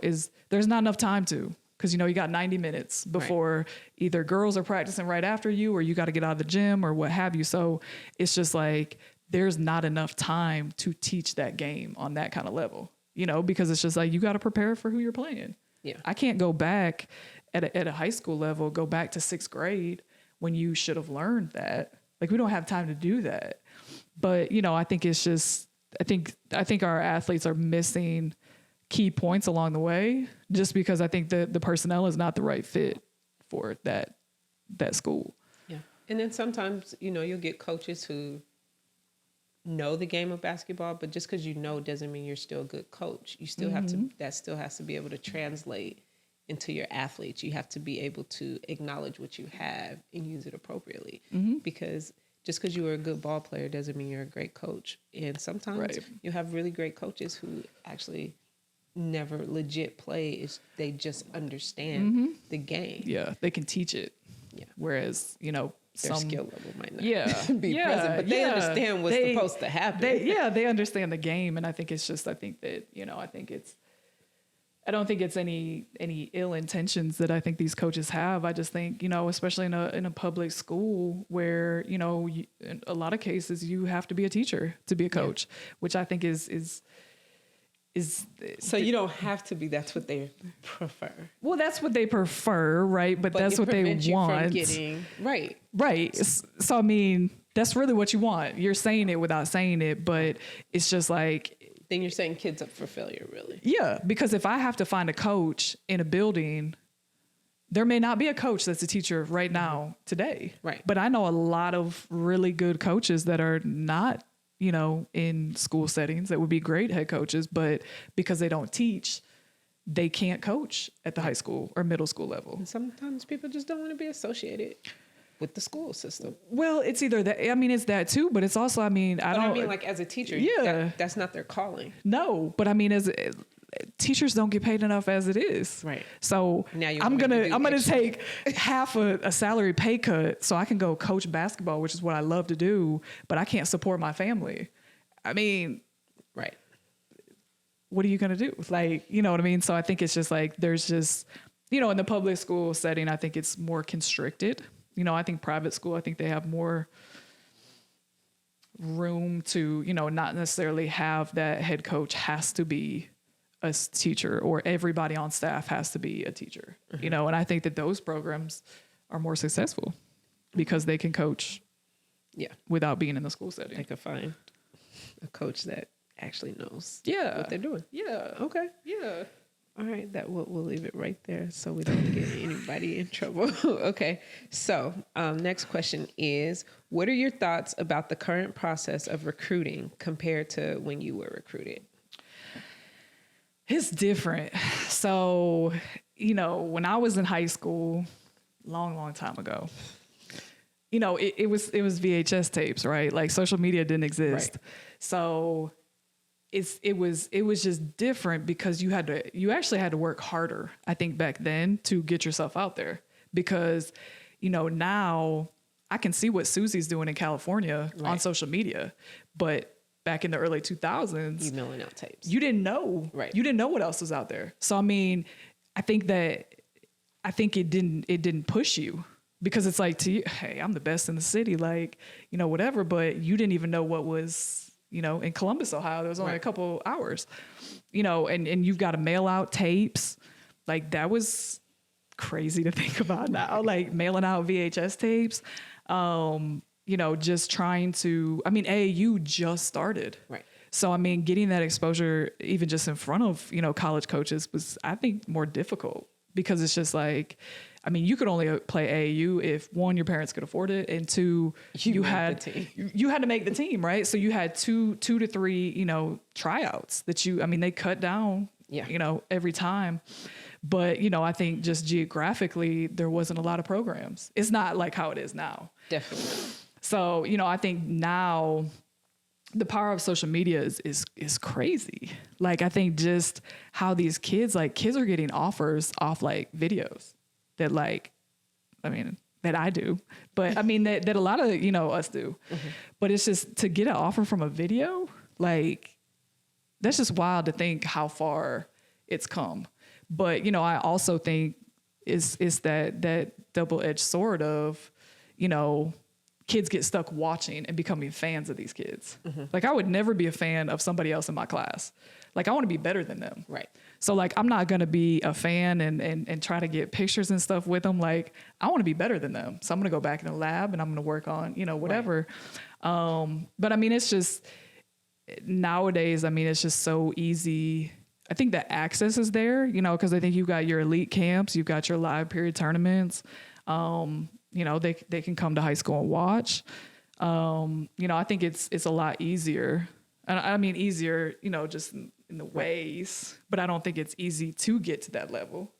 there's not enough time to. Because, you know, you got 90 minutes before either girls are practicing right after you, or you got to get out of the gym or what have you. So it's just like, there's not enough time to teach that game on that kind of level, you know, because it's just like, you got to prepare for who you're playing. Yeah. I can't go back at a high school level, go back to 6th grade when you should have learned that. Like, we don't have time to do that. But, you know, I think it's just, I think our athletes are missing key points along the way, just because I think the personnel is not the right fit for that school. Yeah. And then sometimes, you know, you'll get coaches who know the game of basketball, but just because you know doesn't mean you're still a good coach. You still have to, that still has to be able to translate into your athletes. You have to be able to acknowledge what you have and use it appropriately. Because just because you were a good ball player doesn't mean you're a great coach. And sometimes you have really great coaches who actually never legit play. They just understand the game. Yeah, they can teach it. Yeah. whereas, you know, Their skill level might not be present, but they understand what's supposed to happen. They understand the game. And I think it's just, I think that, you know, I don't think it's any ill intentions that I think these coaches have. I just think, you know, especially in a public school where, you know, in a lot of cases you have to be a teacher to be a coach, which I think is so you don't have to be. That's what they prefer. Well, that's what they prefer, right? But that's what they want. Right. So I mean, that's really what you want. You're saying it without saying it, but it's just like, then you're setting kids up for failure, really. Yeah, because if I have to find a coach in a building, there may not be a coach that's a teacher right now today. Right. But I know a lot of really good coaches that are not, you know, in school settings that would be great head coaches, but because they don't teach, they can't coach at the high school or middle school level. And sometimes people just don't want to be associated with the school system. Well, it's either that, I mean, it's that too, but it's also, I mean, I mean, like as a teacher, that's not their calling. No, but I mean, teachers don't get paid enough as it is. Right. So now I'm gonna take half a salary pay cut so I can go coach basketball, which is what I love to do, but I can't support my family. I mean, right. What are you gonna do? Like, you know what I mean? So I think it's just like, there's just, you know, in the public school setting, I think it's more constricted. You know, I think private school, I think they have more room to, you know, not necessarily have that head coach has to be a teacher or everybody on staff has to be a teacher, you know, and I think that those programs are more successful because they can coach without being in the school setting. They could find a coach that actually knows what they're doing. Yeah. Okay. Yeah. All right, we'll leave it right there so we don't get anybody in trouble. Okay, so next question is, what are your thoughts about the current process of recruiting compared to when you were recruited? It's different. So, you know, when I was in high school, long time ago, you know, it was VHS tapes, right? Like social media didn't exist. Right. So it was just different because you actually had to work harder, I think, back then to get yourself out there, because, you know, now I can see what Susie's doing in California on social media, but back in the early 2000s, you mailing out tapes. You didn't know. Right. You didn't know what else was out there. So I mean, I think it didn't push you, because it's like, to you, hey, I'm the best in the city, like, you know, whatever, but you didn't even know what was, you know, in Columbus, Ohio, there was only a couple hours, you know, and you've got to mail out tapes. Like, that was crazy to think about now, like mailing out VHS tapes, you know, just trying to, I mean, AAU just started. Right. So, I mean, getting that exposure, even just in front of, you know, college coaches was, I think, more difficult because it's just like, I mean, you could only play AAU if one, your parents could afford it, and two, you had to make the team, right? So you had two to three, you know, tryouts that they cut down, you know, every time. But, you know, I think just geographically, there wasn't a lot of programs. It's not like how it is now. Definitely. So, you know, I think now the power of social media is crazy. Like, I think just how these kids are getting offers off like videos that that I do, but I mean, that a lot of, you know, us do, but it's just to get an offer from a video, like, that's just wild to think how far it's come. But, you know, I also think it's that double-edged sword of, you know, kids get stuck watching and becoming fans of these kids. Like, I would never be a fan of somebody else in my class. Like, I want to be better than them. Right. So, like, I'm not going to be a fan and try to get pictures and stuff with them. Like, I want to be better than them. So I'm going to go back in the lab and I'm going to work on, you know, whatever. Right. But I mean, it's just nowadays, I mean, it's just so easy. I think the access is there, you know, because I think you've got your elite camps, you've got your live period tournaments. You know, they can come to high school and watch. You know, I think it's a lot easier. And I mean, easier, you know, just in the ways, but I don't think it's easy to get to that level.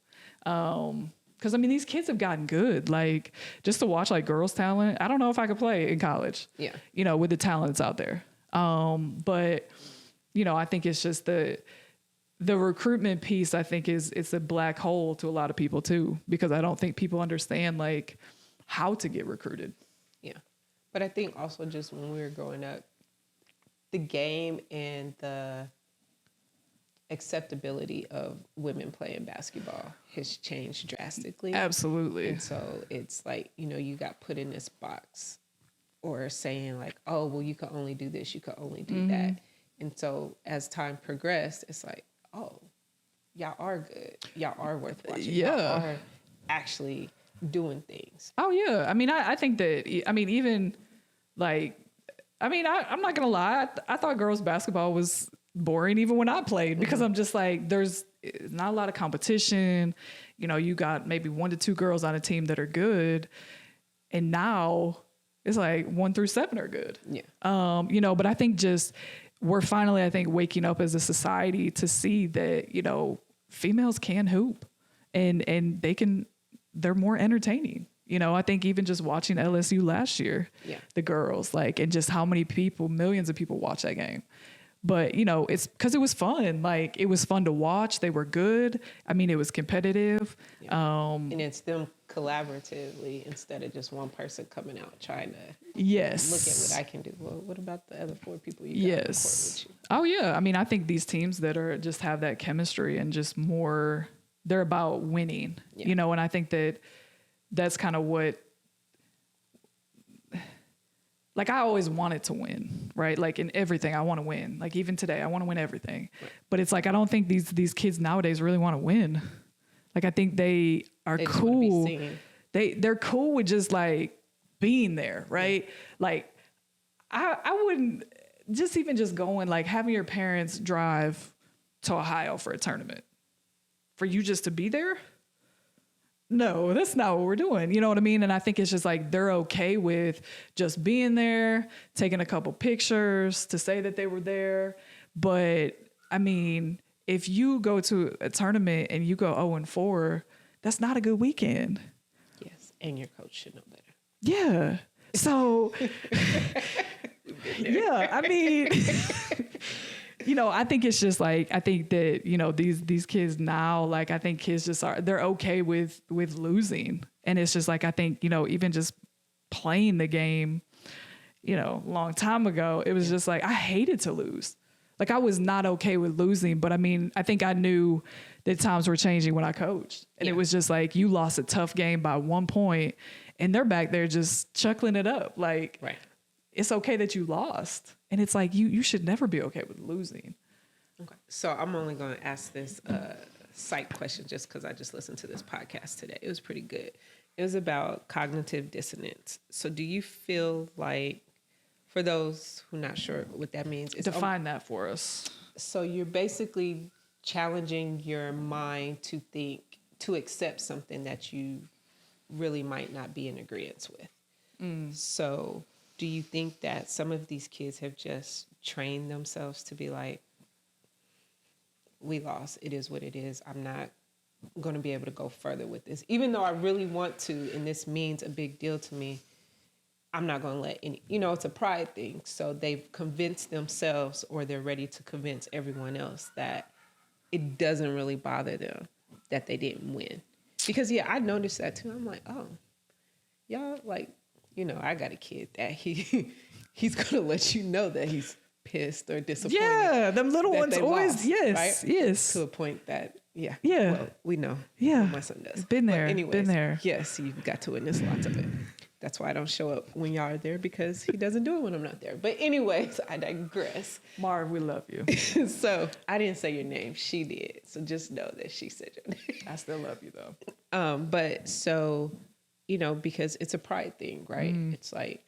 Cause I mean, these kids have gotten good, like just to watch like girls talent. I don't know if I could play in college, you know, with the talents out there. But you know, I think it's just the recruitment piece, I think it's a black hole to a lot of people too, because I don't think people understand like how to get recruited. Yeah. But I think also just when we were growing up, the game and the acceptability of women playing basketball has changed drastically. Absolutely. And so it's like, you know, you got put in this box or saying like, oh, well, you can only do this, you can only do that. And so as time progressed, it's like, oh, y'all are good. Y'all are worth watching. Yeah. Y'all are actually doing things. Oh, yeah. I mean, I think that, I mean, even like, I mean, I'm not going to lie. I thought girls basketball was boring even when I played, because I'm just like, there's not a lot of competition. You know, you got maybe 1 to 2 girls on a team that are good. And now it's like 1 through 7 are good. Yeah. You know, but I think just we're finally, I think, waking up as a society to see that, you know, females can hoop and they're more entertaining. You know, I think even just watching LSU last year, the girls, like, and just how many people, millions of people watch that game. But, you know, it's because it was fun. Like, it was fun to watch. They were good. I mean, it was competitive. And it's them collaboratively instead of just one person coming out trying to look at what I can do. Well, what about the other 4 people you got on the court with you? Oh, yeah. I mean, I think these teams that are just have that chemistry and just more, they're about winning, you know, and I think that's kind of what, like, I always wanted to win, right? Like, in everything, I want to win. Like, even today, I want to win everything. Right. But it's like, I don't think these kids nowadays really want to win. Like, I think they are cool. They're cool with just, like, being there, right? Yeah. Like, I wouldn't, just going, like, having your parents drive to Ohio for a tournament, for you just to be there? No, that's not what we're doing. You know what I mean? And I think it's just like they're okay with just being there, taking a couple pictures to say that they were there. But I mean, if you go to a tournament and you go 0-4, that's not a good weekend. Yes, and your coach should know better. Yeah. So, yeah, I mean, you know, I think it's just like, I think that, you know, these kids now, like, I think kids just they're okay with losing. And it's just like, I think, you know, even just playing the game, you know, a long time ago, it was just like, I hated to lose. Like, I was not okay with losing, but I mean, I think I knew that times were changing when I coached. And it was just like, you lost a tough game by 1 point and they're back there just chuckling it up. Like, it's okay that you lost. And it's like, you should never be okay with losing. Okay. So I'm only going to ask this psych question just because I just listened to this podcast today. It was pretty good. It was about cognitive dissonance. So do you feel like, for those who are not sure what that means, define that for us. So you're basically challenging your mind to to accept something that you really might not be in agreement with. So do you think that some of these kids have just trained themselves to be like, we lost, it is what it is, I'm not going to be able to go further with this, even though I really want to, and this means a big deal to me, I'm not going to let any, it's a pride thing. So they've convinced themselves, or they're ready to convince everyone else that it doesn't really bother them that they didn't win. Because I noticed that too. I'm like, oh, y'all, like, I got a kid that he's going to let you know that he's pissed or disappointed. Yeah, them little ones always, lost, yes, right? yes. To a point that, Yeah. well, we know. Yeah. What my son does. Been there, But anyways, been there. Yes, you've got to witness lots of it. That's why I don't show up when y'all are there, because he doesn't do it when I'm not there. But anyways, I digress. Marv, we love you. So I didn't say your name. She did. So just know that she said your name. I still love you though. But so, because it's a pride thing, right? It's like,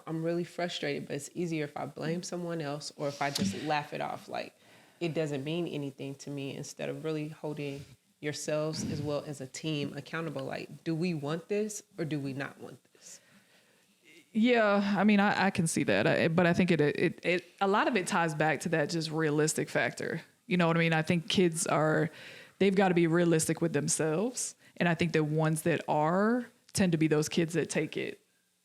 I'm really frustrated, but it's easier if I blame someone else, or if I just laugh it off. Like, it doesn't mean anything to me, instead of really holding yourselves as well as a team accountable. Like, do we want this or do we not want this? Yeah, I mean, I can see that, but I think it a lot of it ties back to that just realistic factor. You know what I mean? I think kids they've got to be realistic with themselves, and I think the ones that tend to be those kids that take it,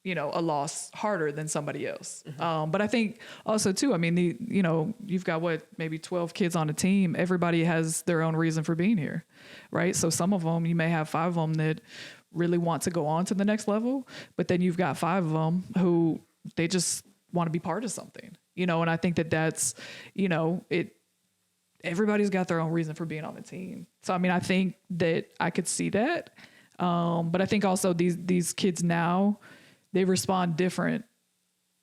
a loss harder than somebody else. But I think also too, I mean, you've got maybe 12 kids on a team. Everybody has their own reason for being here, right? So some of them, you may have 5 of them that really want to go on to the next level, but then you've got 5 of them who they just want to be part of something, and I think that's, everybody's got their own reason for being on the team. So, I mean, I think that I could see that. But I think also these kids now, they respond different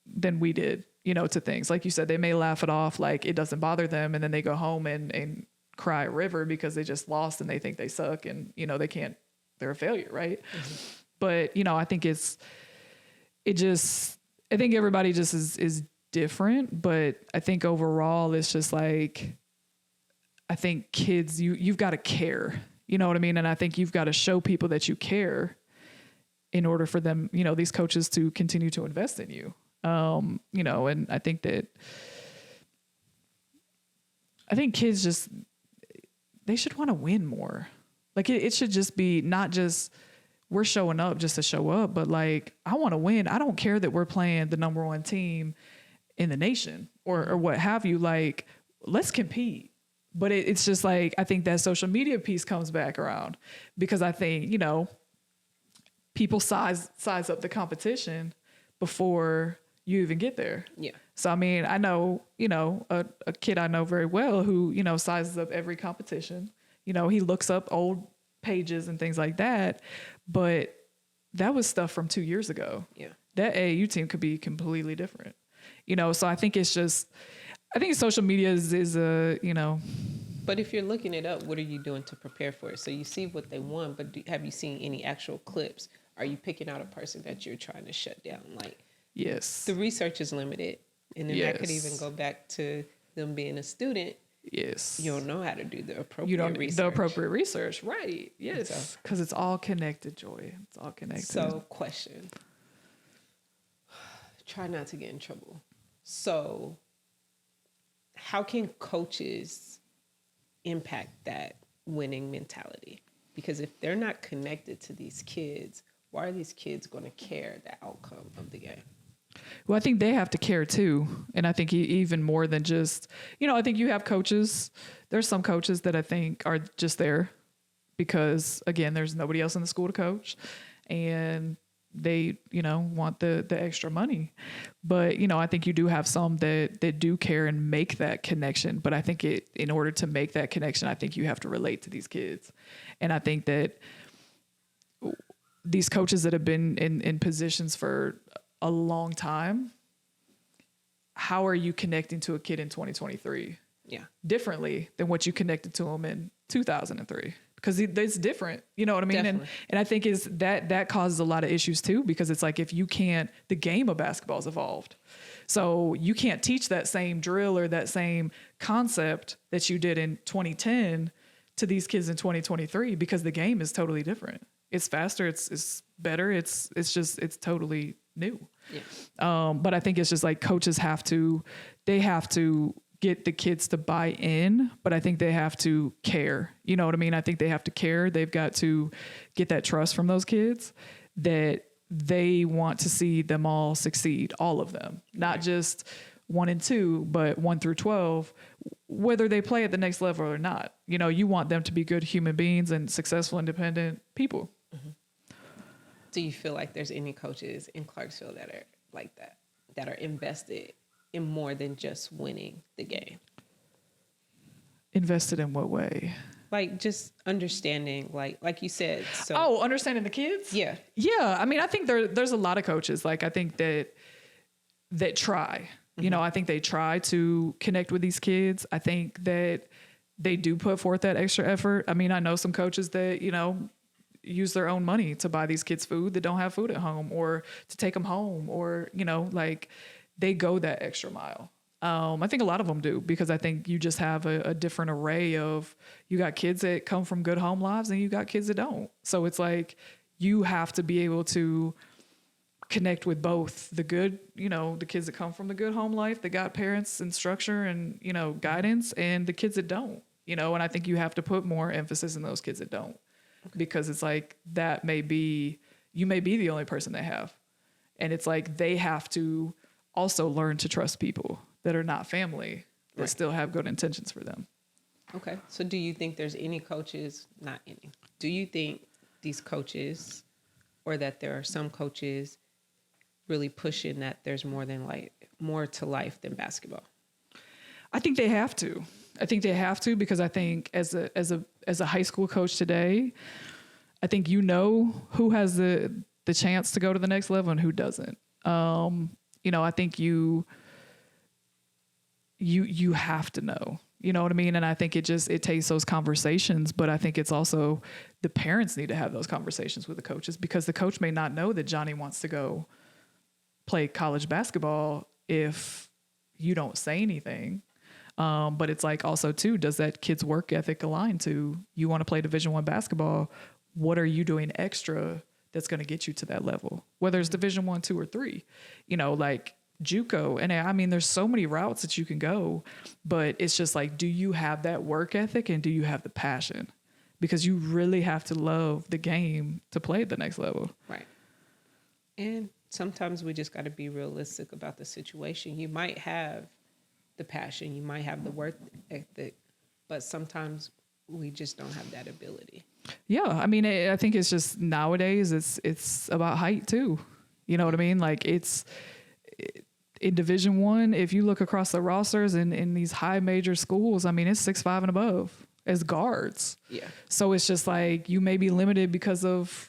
than we did, to things. Like you said, they may laugh it off like it doesn't bother them, and then they go home and cry a river because they just lost and they think they suck, and they can't, they're a failure, right? But I think I think everybody just is different, but I think overall it's just like, I think kids, you've got to care, you know what I mean? And I think you've got to show people that you care in order for them, these coaches to continue to invest in you. And I think kids they should want to win more. Like it should just be not just we're showing up just to show up, but like, I want to win. I don't care that we're playing the number 1 team in the nation or what have you. Like, let's compete. But it's just like, I think that social media piece comes back around, because I think, people size up the competition before you even get there. Yeah. So, I mean, I know, a kid I know very well who, sizes up every competition. He looks up old pages and things like that, but that was stuff from 2 years ago. Yeah. That AAU team could be completely different, so I think it's just, I think social media is a, But if you're looking it up, what are you doing to prepare for it? So you see what they won, but have you seen any actual clips? Are you picking out a person that you're trying to shut down? Like, yes, the research is limited. And then that could even go back to them being a student. Yes. You don't know how to do the appropriate research. The appropriate research, right. Yes. Because it's all connected, Joy. It's all connected. So, question. Try not to get in trouble. So, how can coaches impact that winning mentality? Because if they're not connected to these kids, why are these kids going to care the outcome of the game? Well, I think they have to care too. And I think even more than just, I think you have coaches. There's some coaches that I think are just there because, again, there's nobody else in the school to coach. And they, want the extra money. But, I think you do have some that do care and make that connection. But I think in order to make that connection, I think you have to relate to these kids. And I think that these coaches that have been in positions for a long time, how are you connecting to a kid in 2023? Yeah. Differently than what you connected to them in 2003. Because it's different, you know what I mean? And I think that causes a lot of issues too, because it's like, if you can't, the game of basketball's evolved. So you can't teach that same drill or that same concept that you did in 2010 to these kids in 2023 because the game is totally different. It's faster. It's better. It's totally new. Yeah. But I think it's just like coaches have to get the kids to buy in, but I think they have to care. You know what I mean? I think they have to care. They've got to get that trust from those kids that they want to see them all succeed, all of them, not just 1 and 2, but 1 through 12, whether they play at the next level or not. You know, you want them to be good human beings and successful, independent people. Mm-hmm. Do you feel like there's any coaches in Clarksville that are like that, that are invested in more than just winning the game? Invested in what way? Like just understanding, like you said. So Understanding the kids? Yeah. Yeah. I mean, I think there's a lot of coaches. Like I think that try. You know, I think they try to connect with these kids. I think that they do put forth that extra effort. I mean, I know some coaches that, you know, use their own money to buy these kids food that don't have food at home, or to take them home, or, you know, like they go that extra mile. I think a lot of them do, because I think you just have a different array of, you got kids that come from good home lives and you got kids that don't. So it's like, you have to be able to connect with both the good, you know, the kids that come from the good home life, that got parents and structure and, you know, guidance, and the kids that don't, you know, and I think you have to put more emphasis in those kids that don't, because it's like, you may be the only person they have. And it's like, they have to also learn to trust people that are not family, that still have good intentions for them. Okay. So do you think there's any coaches, not any, do you think these coaches, or that there are some coaches really pushing that there's more to life than basketball? I think they have to. Because I think as a high school coach today, I think you know who has the chance to go to the next level and who doesn't. You know, I think you have to know, you know what I mean? And I think it takes those conversations, but I think it's also the parents need to have those conversations with the coaches, because the coach may not know that Johnny wants to go play college basketball if you don't say anything. But it's like, also too, does that kid's work ethic align to, you want to play Division I basketball? What are you doing extra that's going to get you to that level? Whether it's Division I, 2, or 3, you know, like JUCO. And I mean, there's so many routes that you can go, but it's just like, do you have that work ethic and do you have the passion? Because you really have to love the game to play at the next level. Right. And sometimes we just got to be realistic about the situation. You might have the passion, you might have the work ethic, but sometimes we just don't have that ability. Yeah. I mean, I think it's just nowadays it's about height too. You know what I mean? Like in Division I, if you look across the rosters in these high major schools, I mean, it's 6'5" and above as guards. Yeah. So it's just like, you may be limited because of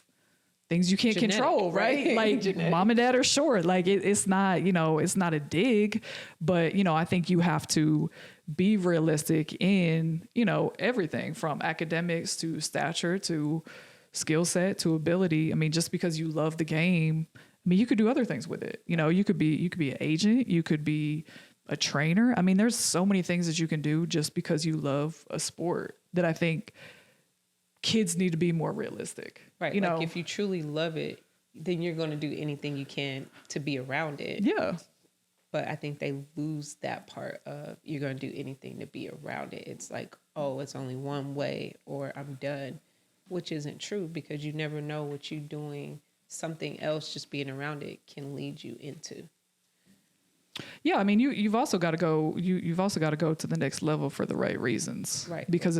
things you can't control, right? Like mom and dad are short. Like it's not, you know, it's not a dig, but, you know, I think you have to be realistic in, you know, everything from academics to stature to skill set to ability. I mean, just because you love the game, I mean, you could do other things with it. You know, you could be an agent, you could be a trainer. I mean, there's so many things that you can do just because you love a sport, that I think kids need to be more realistic. Right. You like know, if you truly love it, then you're going to do anything you can to be around it. yeah. But I think they lose that part of, you're going to do anything to be around it. It's like, oh, it's only one way or I'm done, which isn't true, because you never know what you doing something else, just being around it, can lead you into. Yeah, I mean, you've also got to go. You've also got to go to the next level for the right reasons, right? Because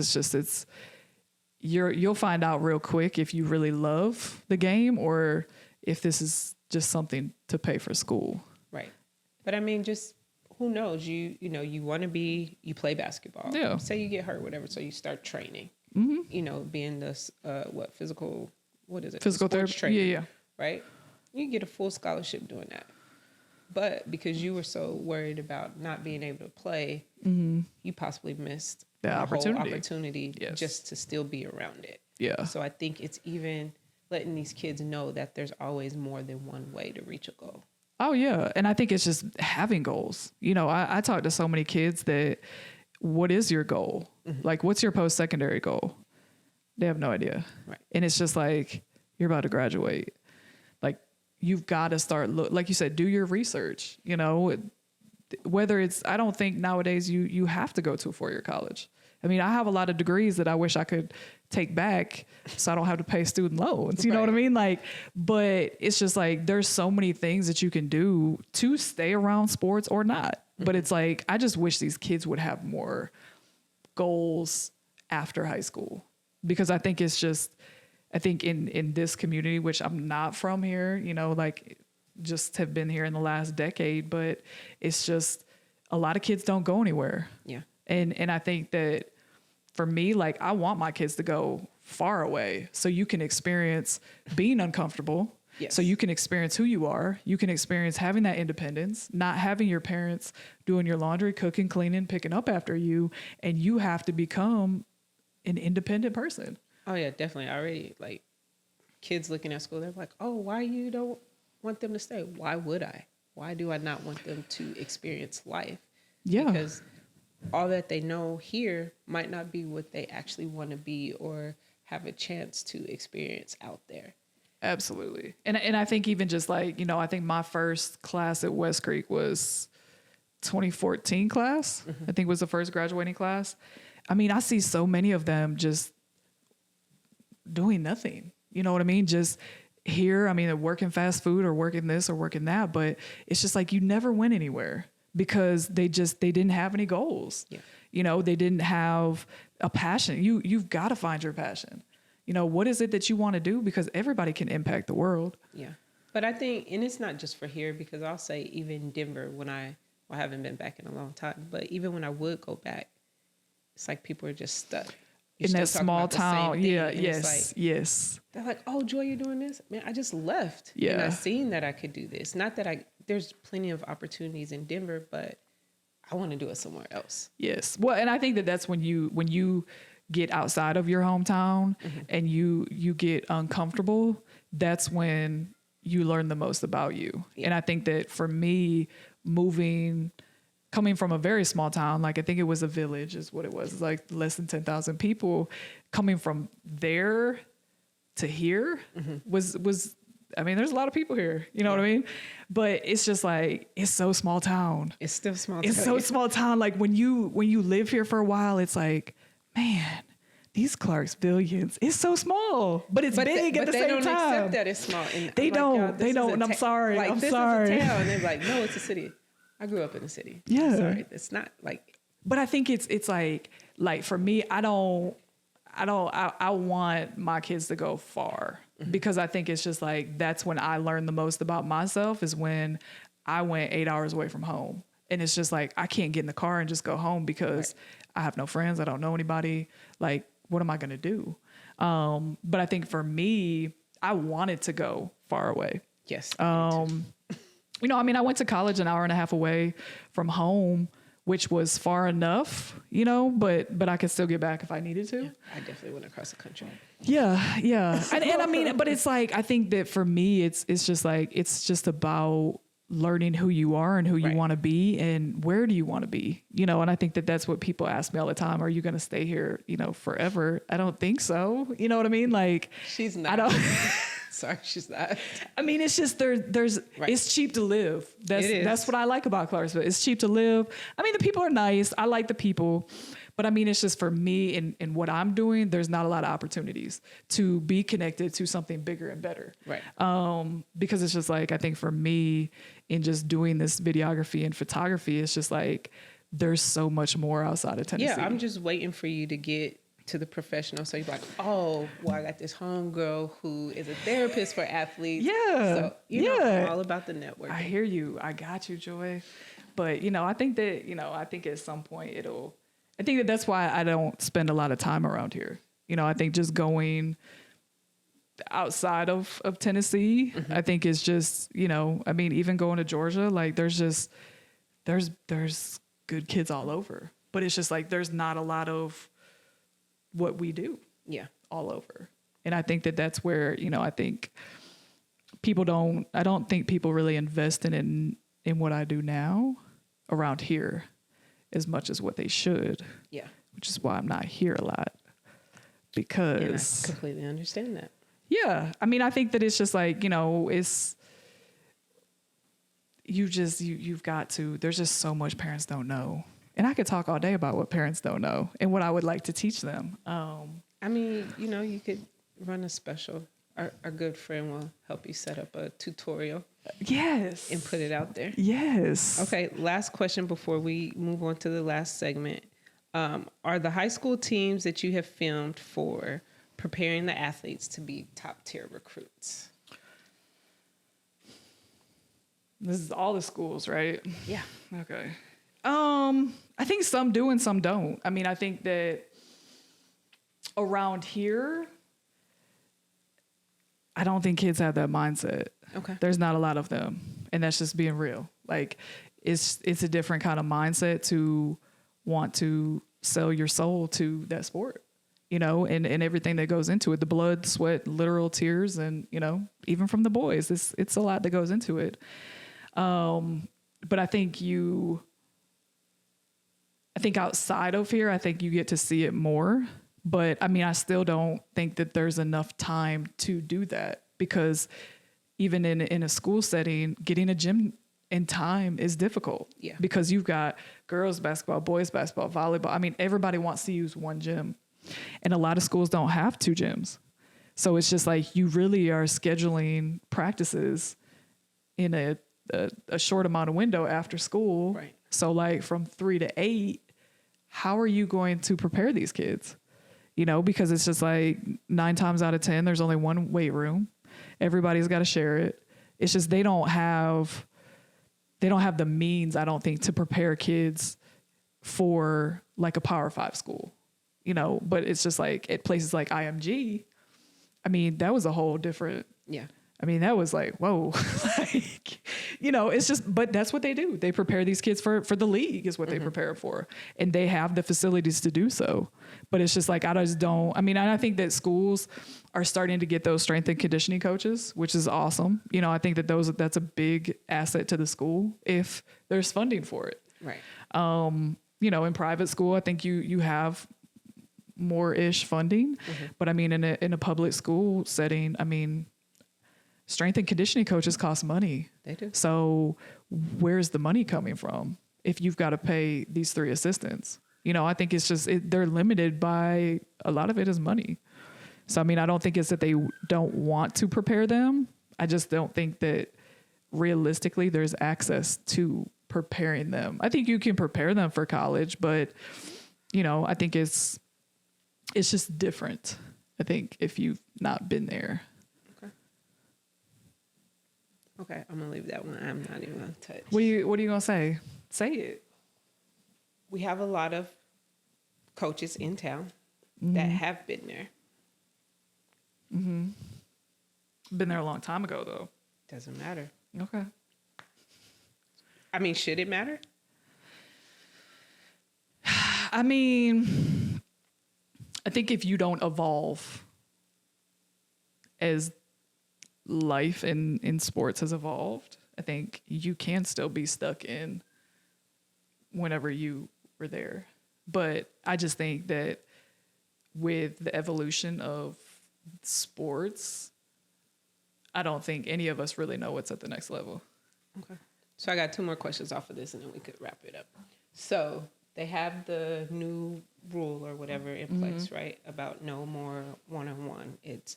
you'll find out real quick if you really love the game or if this is just something to pay for school, right? But I mean, just who knows? You play basketball. Yeah. Say you get hurt, whatever. So you start training. Mm-hmm. You know, being this physical physical therapy training, yeah right? You get a full scholarship doing that. But because you were so worried about not being able to play, mm-hmm. you possibly missed the opportunity, whole opportunity yes. just to still be around it. Yeah. So I think it's even letting these kids know that there's always more than one way to reach a goal. Oh, yeah. And I think it's just having goals. You know, I talk to so many kids that, what is your goal? Mm-hmm. Like, what's your post-secondary goal? They have no idea. Right. And it's just like, you're about to graduate. Like, you've got to start, like you said, do your research, you know, whether it's, I don't think nowadays you have to go to a 4-year college. I mean, I have a lot of degrees that I wish I could take back so I don't have to pay student loans. You know what I mean? Like, but it's just like, there's so many things that you can do to stay around sports or not. But it's like, I just wish these kids would have more goals after high school, because I think it's just, I think in this community, which I'm not from here, you know, like just have been here in the last decade, but it's just a lot of kids don't go anywhere. Yeah. And I think that for me, like, I want my kids to go far away so you can experience being uncomfortable. Yes. So you can experience who you are. You can experience having that independence, not having your parents doing your laundry, cooking, cleaning, picking up after you, and you have to become an independent person. Oh yeah, definitely. Already, like, kids looking at school, they're like, oh, why you don't want them to stay? Why would I? Why do I not want them to experience life? Yeah. Because all that they know here might not be what they actually want to be or have a chance to experience out there. Absolutely. And I think even just like, you know, I think my first class at West Creek was 2014 class. I think was the first graduating class. I mean, I see so many of them just doing nothing. You know what I mean? Just here, I mean, they're working fast food or working this or working that, but it's just like you never went anywhere because they didn't have any goals. Yeah. You know, they didn't have a passion. You've got to find your passion. You know, what is it that you want to do? Because everybody can impact the world. Yeah. But I think, and it's not just for here, because I'll say even Denver, when I haven't been back in a long time, but even when I would go back, it's like people are just stuck. You're in that still talking small about the same town. thing, Yeah. and Yes. it's like, Yes. they're like, oh, Joy, you're doing this? Man, I just left. Yeah. And I seen that I could do this. Not that there's plenty of opportunities in Denver, but I want to do it somewhere else. Yes. Well, and I think that that's when you get outside of your hometown and you get uncomfortable, that's when you learn the most about you. Yeah. And I think that for me, coming from a very small town, like I think it was a village is what it was. It's like less than 10,000 people. Coming from there to here was, I mean, there's a lot of people here, you know what I mean? But it's just like, it's so small town. It's still small. It's so small town. Like when you live here for a while, it's like, man, these Clarksvillians, it's so small, but it's big at the same time. But they don't accept that it's small. And They don't. And I'm sorry. Like, I'm this sorry. is a town. And they're like, no, it's a city. I grew up in a city. Yeah. I'm sorry. It's not like. But I think it's like for me, I want my kids to go far because I think it's just like, that's when I learned the most about myself is when I went 8 hours away from home. And it's just like, I can't get in the car and just go home because I have no friends. I don't know anybody. Like, what am I going to do? But I think for me, I wanted to go far away. Yes. You know, I mean, I went to college an hour and a half away from home, which was far enough, you know, but I could still get back if I needed to. Yeah, I definitely went across the country. Yeah. Yeah. And I mean, but it's like, I think that for me, it's just like, it's just about learning who you are and who you want to be and where do you want to be, you know? And I think that that's what people ask me all the time. Are you going to stay here, you know, forever? I don't think so. You know what I mean? Like, she's not. I don't. Sorry, she's not. I mean, it's just there's it's cheap to live. That's what I like about Clarksville. It's cheap to live. I mean, the people are nice. I like the people. But I mean, it's just for me in what I'm doing, there's not a lot of opportunities to be connected to something bigger and better. Right. Because it's just like, I think for me in just doing this videography and photography, it's just like, there's so much more outside of Tennessee. Yeah, I'm just waiting for you to get to the professional. So you're like, oh, well, I got this homegirl who is a therapist for athletes. Yeah. So, you know, I'm all about the network. I hear you. I got you, Joy. But, you know, I think that, you know, I think at some point I think that that's why I don't spend a lot of time around here. You know, I think just going outside of Tennessee, I think is just, you know, I mean, even going to Georgia, like there's good kids all over, but it's just like, there's not a lot of what we do all over. And I think that that's where, you know, I think I don't think people really invest in what I do now around here as much as what they should. Yeah. Which is why I'm not here a lot. because I completely understand that. yeah, I mean, I think that it's just like, it's, you've got to, there's just so much parents don't know. And I could talk all day about what parents don't know and what I would like to teach them. I mean, you could run a special. Our good friend will help you set up a tutorial. Yes. And put it out there. Yes. Okay, last question before we move on to the last segment. Are the high school teams that you have filmed for preparing the athletes to be top tier recruits? This is all the schools, right? Yeah. Okay. I think some do and some don't. I mean, I think that around here, I don't think kids have that mindset. Okay. There's not a lot of them. And that's just being real. Like it's a different kind of mindset to want to sell your soul to that sport, and everything that goes into it, the blood, sweat, literal tears. And, even from the boys, it's a lot that goes into it. But I think outside of here, I think you get to see it more. But I mean, I still don't think that there's enough time to do that, because even in a school setting, getting a gym in time is difficult. Yeah. Because you've got girls basketball, boys basketball, volleyball. I mean, everybody wants to use one gym, and a lot of schools don't have 2 gyms. So it's just like you really are scheduling practices in a short amount of window after school. Right. So like from 3 to 8, how are you going to prepare these kids? Because it's just like 9 times out of 10, there's only one weight room. Everybody's got to share it. It's just they don't have the means, I don't think, to prepare kids for like a Power 5 school, but it's just like at places like IMG, I mean, that was a whole different, Yeah. I mean, that was like, whoa, it's just, but that's what they do. They prepare these kids for the league is what they prepare for. And they have the facilities to do so. But it's just like, I think that schools are starting to get those strength and conditioning coaches, which is awesome. I think that that's a big asset to the school if there's funding for it. Right. In private school, I think you have more-ish funding. But I mean, in a public school setting, I mean, strength and conditioning coaches cost money. They do. So where's the money coming from if you've got to pay these 3 assistants? I think it's just, they're limited by, a lot of it is money. So, I mean, I don't think it's that they don't want to prepare them. I just don't think that realistically there's access to preparing them. I think you can prepare them for college, but, I think it's just different. I think if you've not been there. Okay, I'm gonna leave that one. I'm not even gonna touch. What are you gonna say? Say it. We have a lot of coaches in town that have been there. Been there a long time ago, though. Doesn't matter. Okay. I mean, should it matter? I mean, I think if you don't evolve as life in sports has evolved, I think you can still be stuck in whenever you were there. But I just think that with the evolution of sports, I don't think any of us really know what's at the next level. Okay. So I got 2 more questions off of this, and then we could wrap it up. So they have the new rule or whatever in place, right? About no more one-on-one. It's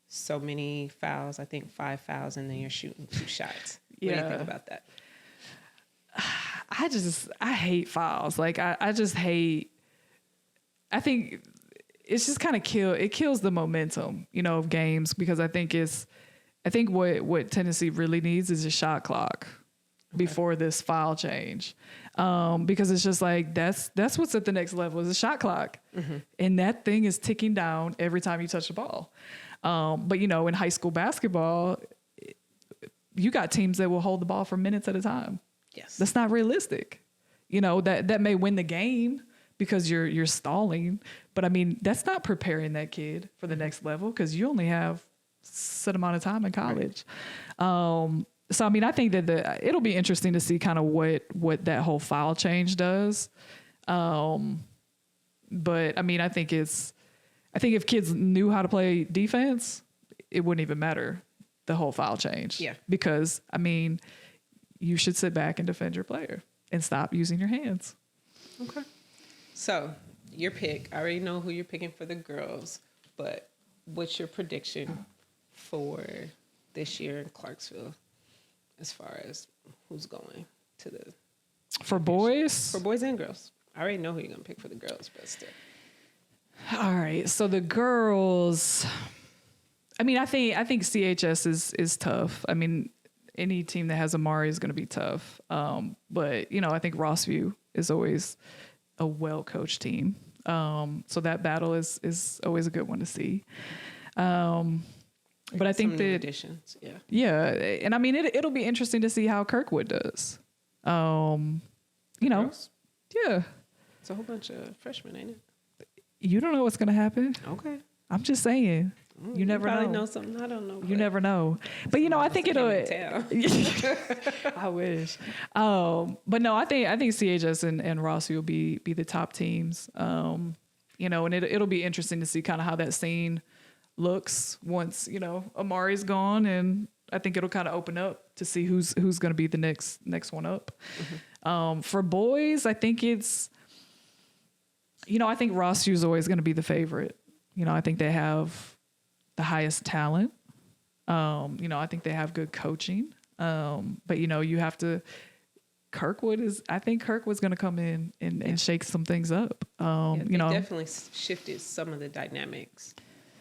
so many fouls, I think 5 fouls, and then you're shooting 2 shots. What do you think about that? I hate fouls. Like I just hate, I think it's just kind of kills the momentum, of games, because I think what Tennessee really needs is a shot clock before this foul change. Because it's just like, that's what's at the next level is a shot clock. And that thing is ticking down every time you touch the ball. But in high school basketball, you got teams that will hold the ball for minutes at a time. Yes. That's not realistic. That may win the game because you're stalling, but I mean, that's not preparing that kid for the next level because you only have a set amount of time in college. Right. So, I mean, I think that it'll be interesting to see kind of what that whole foul change does. But I mean, I think I think if kids knew how to play defense, it wouldn't even matter. The whole foul change. Yeah. Because, I mean, you should sit back and defend your player and stop using your hands. Okay. So, your pick. I already know who you're picking for the girls, but what's your prediction for this year in Clarksville as far as who's going to the... For boys? For boys and girls. I already know who you're going to pick for the girls, but still. All right. So the girls, I mean, I think CHS is tough. I mean, any team that has Amari is going to be tough. But, you know, I think Rossview is always a well-coached team. So that battle is always a good one to see. But I think Some that new additions, yeah. Yeah, and I mean it'll be interesting to see how Kirkwood does. You know, Girls? yeah. It's a whole bunch of freshmen, ain't it? You don't know what's gonna happen. Okay. I'm just saying. You never probably know. know something I don't know. You never know. But you know, I think it'll. I wish. But no, I think CHS and Rossi will be the top teams. You know, and it'll be interesting to see kind of how that scene looks once, you know, Amari's gone, and I think it'll kind of open up to see who's going to be the next one up. Mm-hmm. For boys, I think it's, you know, I think Rossview's always going to be the favorite. You know, I think they have the highest talent. You know, I think they have good coaching. But you know, you have to. I think Kirkwood's going to come in and shake some things up. You know, definitely shifted some of the dynamics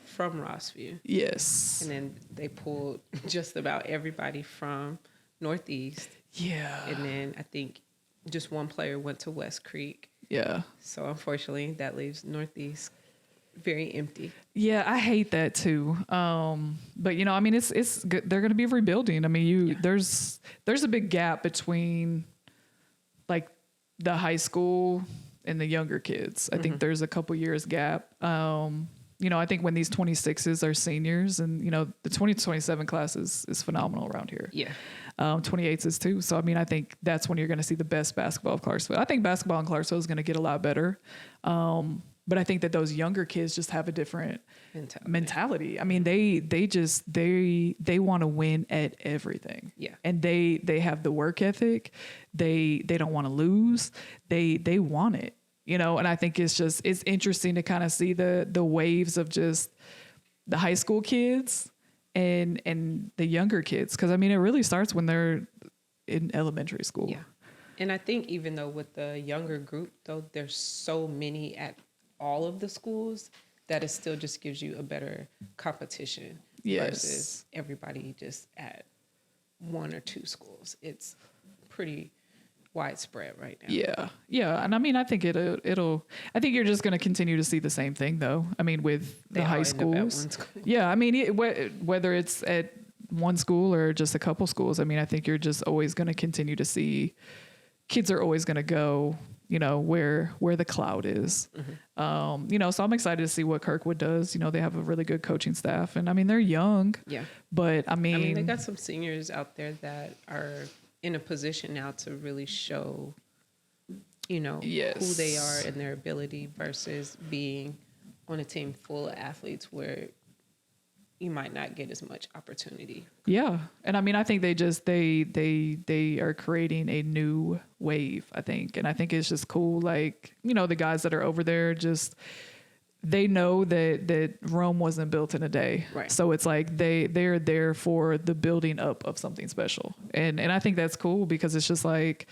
from Rossview. Yes. And then they pulled just about everybody from Northeast. Yeah. And then I think just one player went to West Creek. Yeah. So unfortunately, that leaves Northeast very empty. Yeah, I hate that too. But you know, I mean, it's good. They're going to be rebuilding. I mean, there's a big gap between like the high school and the younger kids. I think there's a couple years gap. You know, I think when these 26s are seniors, and you know, the 2027 class is phenomenal around here. Yeah. 28s is too. So I mean, I think that's when you're going to see the best basketball of Clarksville. I think basketball in Clarksville is going to get a lot better. But I think that those younger kids just have a different mentality. I mean, they want to win at everything. Yeah. And they have the work ethic. They don't want to lose. They want it, you know? And I think it's interesting to kind of see the waves of just the high school kids and the younger kids. Cause I mean, it really starts when they're in elementary school. Yeah. And I think even though with the younger group though, there's so many at all of the schools that it still just gives you a better competition versus everybody just at one or two schools. It's pretty widespread right now. Yeah. Yeah. And I mean, I think I think you're just going to continue to see the same thing though. I mean, with the high schools. Yeah. I mean, whether it's at one school or just a couple schools, I mean, I think you're just always going to continue to see kids are always going to go, you know, where the cloud is. Mm-hmm. You know, so I'm excited to see what Kirkwood does. You know, they have a really good coaching staff, and I mean, they're young. Yeah. But I mean, they got some seniors out there that are in a position now to really show, you know, who they are and their ability versus being on a team full of athletes where you might not get as much opportunity. Yeah. And I mean, I think they are creating a new wave, I think. And I think it's just cool. Like, you know, the guys that are over there just, they know that Rome wasn't built in a day. Right. So it's like they're there for the building up of something special. And I think that's cool because it's just like,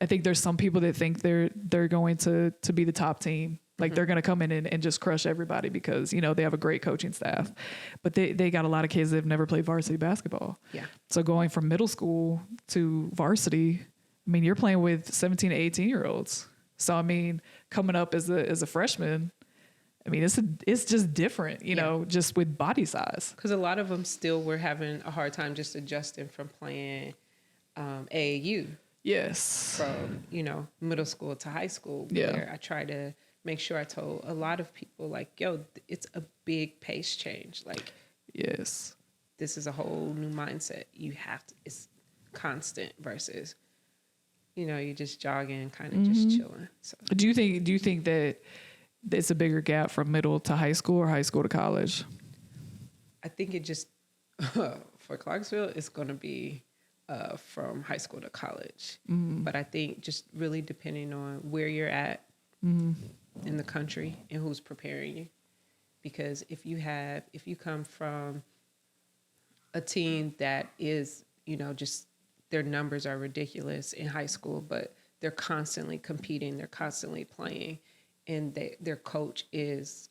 I think there's some people that think they're going to be the top team. Like they're going to come in and just crush everybody because, you know, they have a great coaching staff, but they got a lot of kids that have never played varsity basketball. Yeah. So going from middle school to varsity, I mean, you're playing with 17 to 18-year-olds. So, I mean, coming up as a freshman, I mean, it's just different, you know, just with body size. Because a lot of them still were having a hard time just adjusting from playing AAU. Yes. From, you know, middle school to high school. Where I try to make sure I told a lot of people, like, yo, it's a big pace change. Like, yes, this is a whole new mindset. You have to, it's constant versus, you know, you just jogging, kind of just chilling. So, do you think that it's a bigger gap from middle to high school or high school to college? I think it just, for Clarksville, it's going to be from high school to college. But I think just really depending on where you're at in the country and who's preparing you. Because if you come from a team that is, just their numbers are ridiculous in high school, but they're constantly competing, they're constantly playing, and their coach is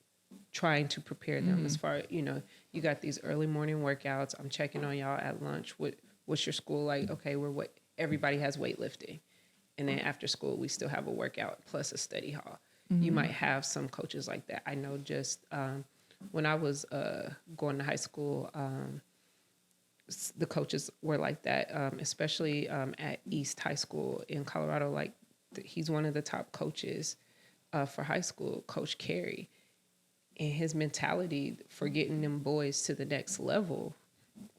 trying to prepare them as far, you got these early morning workouts. I'm checking on y'all at lunch. What's your school like? Okay, everybody has weightlifting. And then after school, we still have a workout plus a study hall. You might have some coaches like that. I know just when I was going to high school, the coaches were like that, especially at East High School in Colorado. Like he's one of the top coaches for high school, Coach Carey. And his mentality for getting them boys to the next level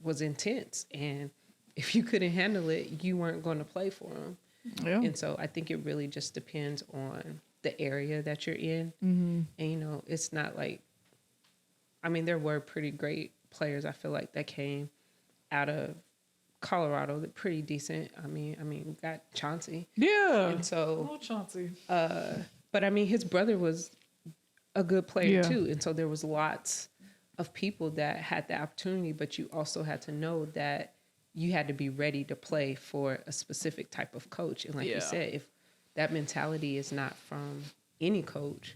was intense. And if you couldn't handle it, you weren't going to play for them. Yeah. And so I think it really just depends on the area that you're in. And, it's not like, there were pretty great players, I feel like, that came out of Colorado. They're pretty decent. We got Chauncey. Yeah. And so, Chauncey. But his brother was a good player too. And so there was lots of people that had the opportunity, but you also had to know that you had to be ready to play for a specific type of coach. And like you said, if that mentality is not from any coach,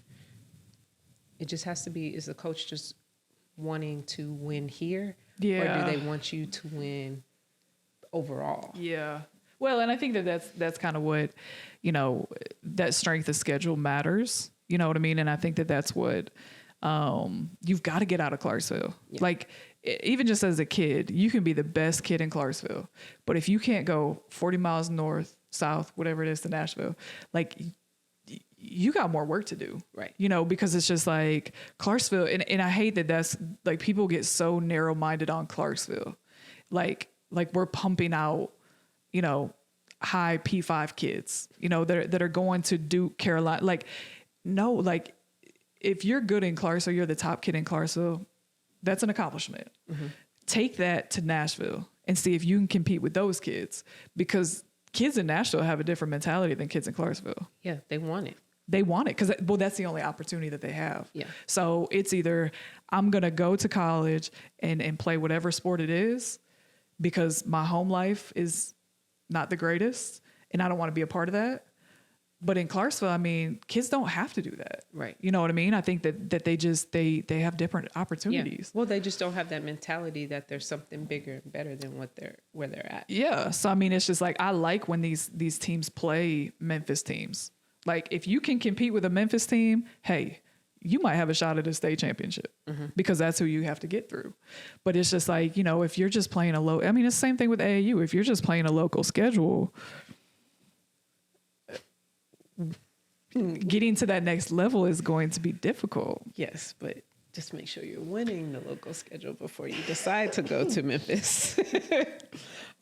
it just has to be, is the coach just wanting to win here? Yeah. Or do they want you to win overall? Yeah. Well, and I think that's kind of what, that strength of schedule matters. You know what I mean? And I think that's what you've got to get out of Clarksville. Yeah. Like, even just as a kid, you can be the best kid in Clarksville. But if you can't go 40 miles north, south, whatever it is to Nashville, like, you got more work to do. Right. Because it's just like Clarksville. And I hate that's like, people get so narrow minded on Clarksville. Like we're pumping out, high P5 kids, that are going to Duke, Carolina. Like, no, like if you're good in Clarksville, you're the top kid in Clarksville, that's an accomplishment. Take that to Nashville and see if you can compete with those kids, because kids in Nashville have a different mentality than kids in Clarksville. Yeah, they want it. They want it because, that's the only opportunity that they have. Yeah. So it's either I'm going to go to college and play whatever sport it is because my home life is not the greatest and I don't want to be a part of that. But in Clarksville, kids don't have to do that. Right. You know what I mean? I think that they have different opportunities. Yeah. Well, they just don't have that mentality that there's something bigger and better than where they're at. Yeah. So, it's just like, I like when these teams play Memphis teams. Like, if you can compete with a Memphis team, hey, you might have a shot at a state championship because that's who you have to get through. But it's just like, if you're just playing it's the same thing with AAU. If you're just playing a local schedule, getting to that next level is going to be difficult. Yes, but just make sure you're winning the local schedule before you decide to go to Memphis.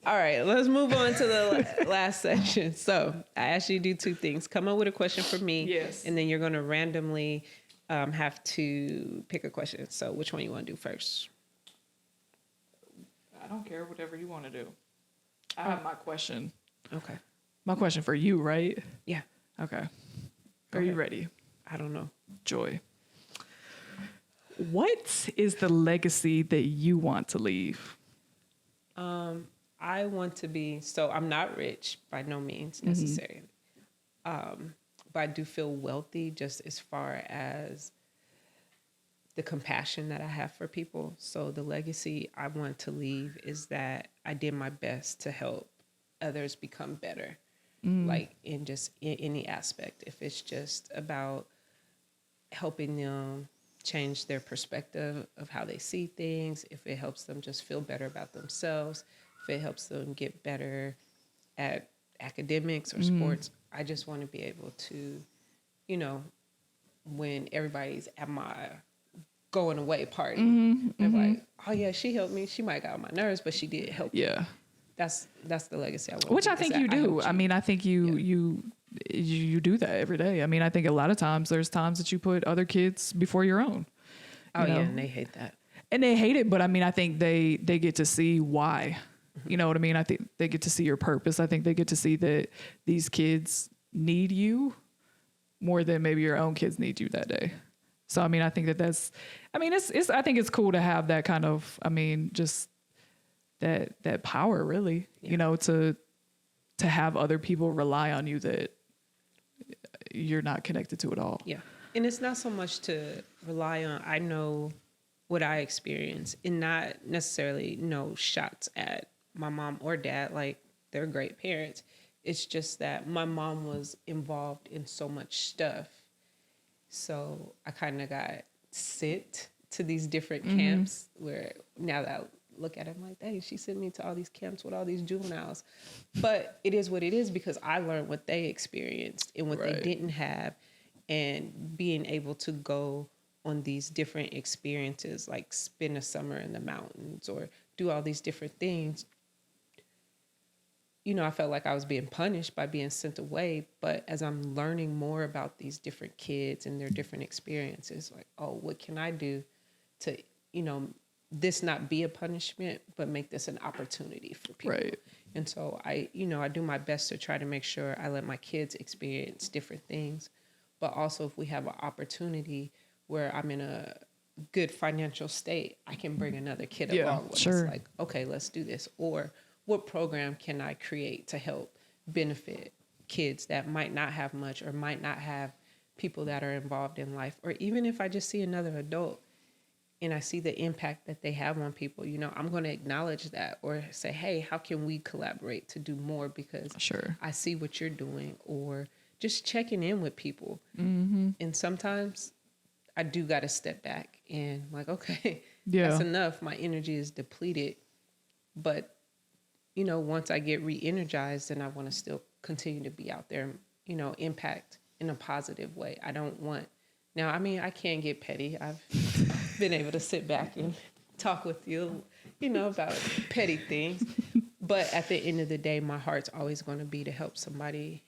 All right, let's move on to the last section. So I asked you to do two things. Come up with a question for me. Yes. And then you're going to randomly have to pick a question. So which one you want to do first? I don't care, whatever you want to do. I have my question. Okay. My question for you, right? Yeah. Okay. Are you ready? I don't know. Joy. What is the legacy that you want to leave? I want to be, so I'm not rich by no means necessarily. But I do feel wealthy just as far as the compassion that I have for people. So the legacy I want to leave is that I did my best to help others become better. Like in any aspect. If it's just about helping them change their perspective of how they see things, if it helps them just feel better about themselves, if it helps them get better at academics or sports, I just want to be able to, when everybody's at my going away party, they're like, oh yeah, she helped me. She might have got on my nerves, but she did help me. Yeah. That's the legacy I want. Which I think you do. I think you you do that every day. I mean, I think a lot of times there's times that you put other kids before your own. Oh, you know? yeah, and they hate that. And they hate it, but I mean, I think they get to see why. You know what I mean? I think they get to see your purpose. I think they get to see that these kids need you more than maybe your own kids need you that day. So, I mean, I think that's, I mean, I think it's cool to have that kind of, I mean, just that power really, you know, to have other people rely on you that you're not connected to at all. Yeah. And it's not so much to rely on, I know what I experience, and not necessarily no shots at my mom or dad. Like, they're great parents. It's just that my mom was involved in so much stuff. So I kind of got sent to these different camps where now that I look at it, I'm like, hey, she sent me to all these camps with all these juveniles. But it is what it is, because I learned what they experienced and what they didn't have. And being able to go on these different experiences, like spend a summer in the mountains or do all these different things, you know, I felt like I was being punished by being sent away. But as I'm learning more about these different kids and their different experiences, like, oh, what can I do to, you know, this not be a punishment, but make this an opportunity for people. Right. And so I do my best to try to make sure I let my kids experience different things. But also, if we have an opportunity where I'm in a good financial state, I can bring another kid along with us. Like, okay, let's do this. Or what program can I create to help benefit kids that might not have much or might not have people that are involved in life? Or even if I just see another adult and I see the impact that they have on people, you know, I'm going to acknowledge that or say, hey, how can we collaborate to do more? Because I see what you're doing, or just checking in with people. And sometimes I do got to step back and like, okay, that's enough. My energy is depleted. But, you know, once I get re-energized, then I want to still continue to be out there, you know, impact in a positive way. I don't want, now, I mean, I can get petty. I've been able to sit back and talk with you, you know, about petty things. But at the end of the day, my heart's always going to be to help somebody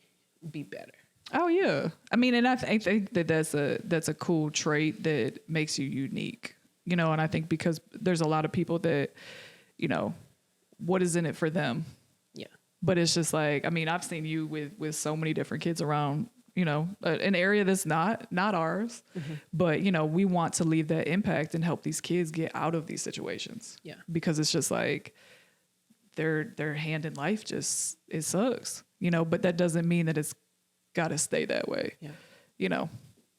be better. Oh yeah. I mean, and I think that that's a cool trait that makes you unique, you know, and I think because there's a lot of people that, you know, what is in it for them? Yeah. But it's just like, I mean, I've seen you with so many different kids around, you know, an area that's not ours, but you know, we want to leave that impact and help these kids get out of these situations. Yeah. Because it's just like their hand in life just, it sucks, you know, but that doesn't mean that it's got to stay that way. Yeah. You know.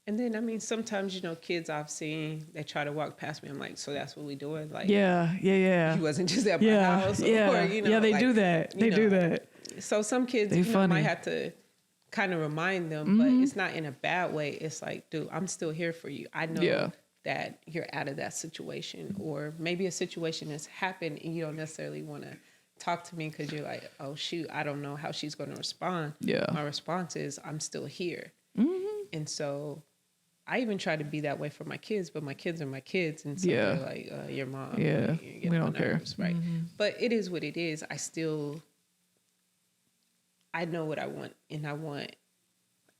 And then, I mean, sometimes, you know, kids I've seen, they try to walk past me. I'm like, so that's what we doing? Like, yeah. He wasn't just at my house. Or, you know, they do that. They do that. So some kids, you know, might have to kind of remind them, but it's not in a bad way. It's like, dude, I'm still here for you. I know that you're out of that situation, or maybe a situation has happened and you don't necessarily want to talk to me because you're like, oh shoot, I don't know how she's going to respond. Yeah. My response is, I'm still here. And so I even try to be that way for my kids, but my kids are my kids. And so they're like, your mom. Yeah. We don't care. Right. But it is what it is. I know what I want, and I want,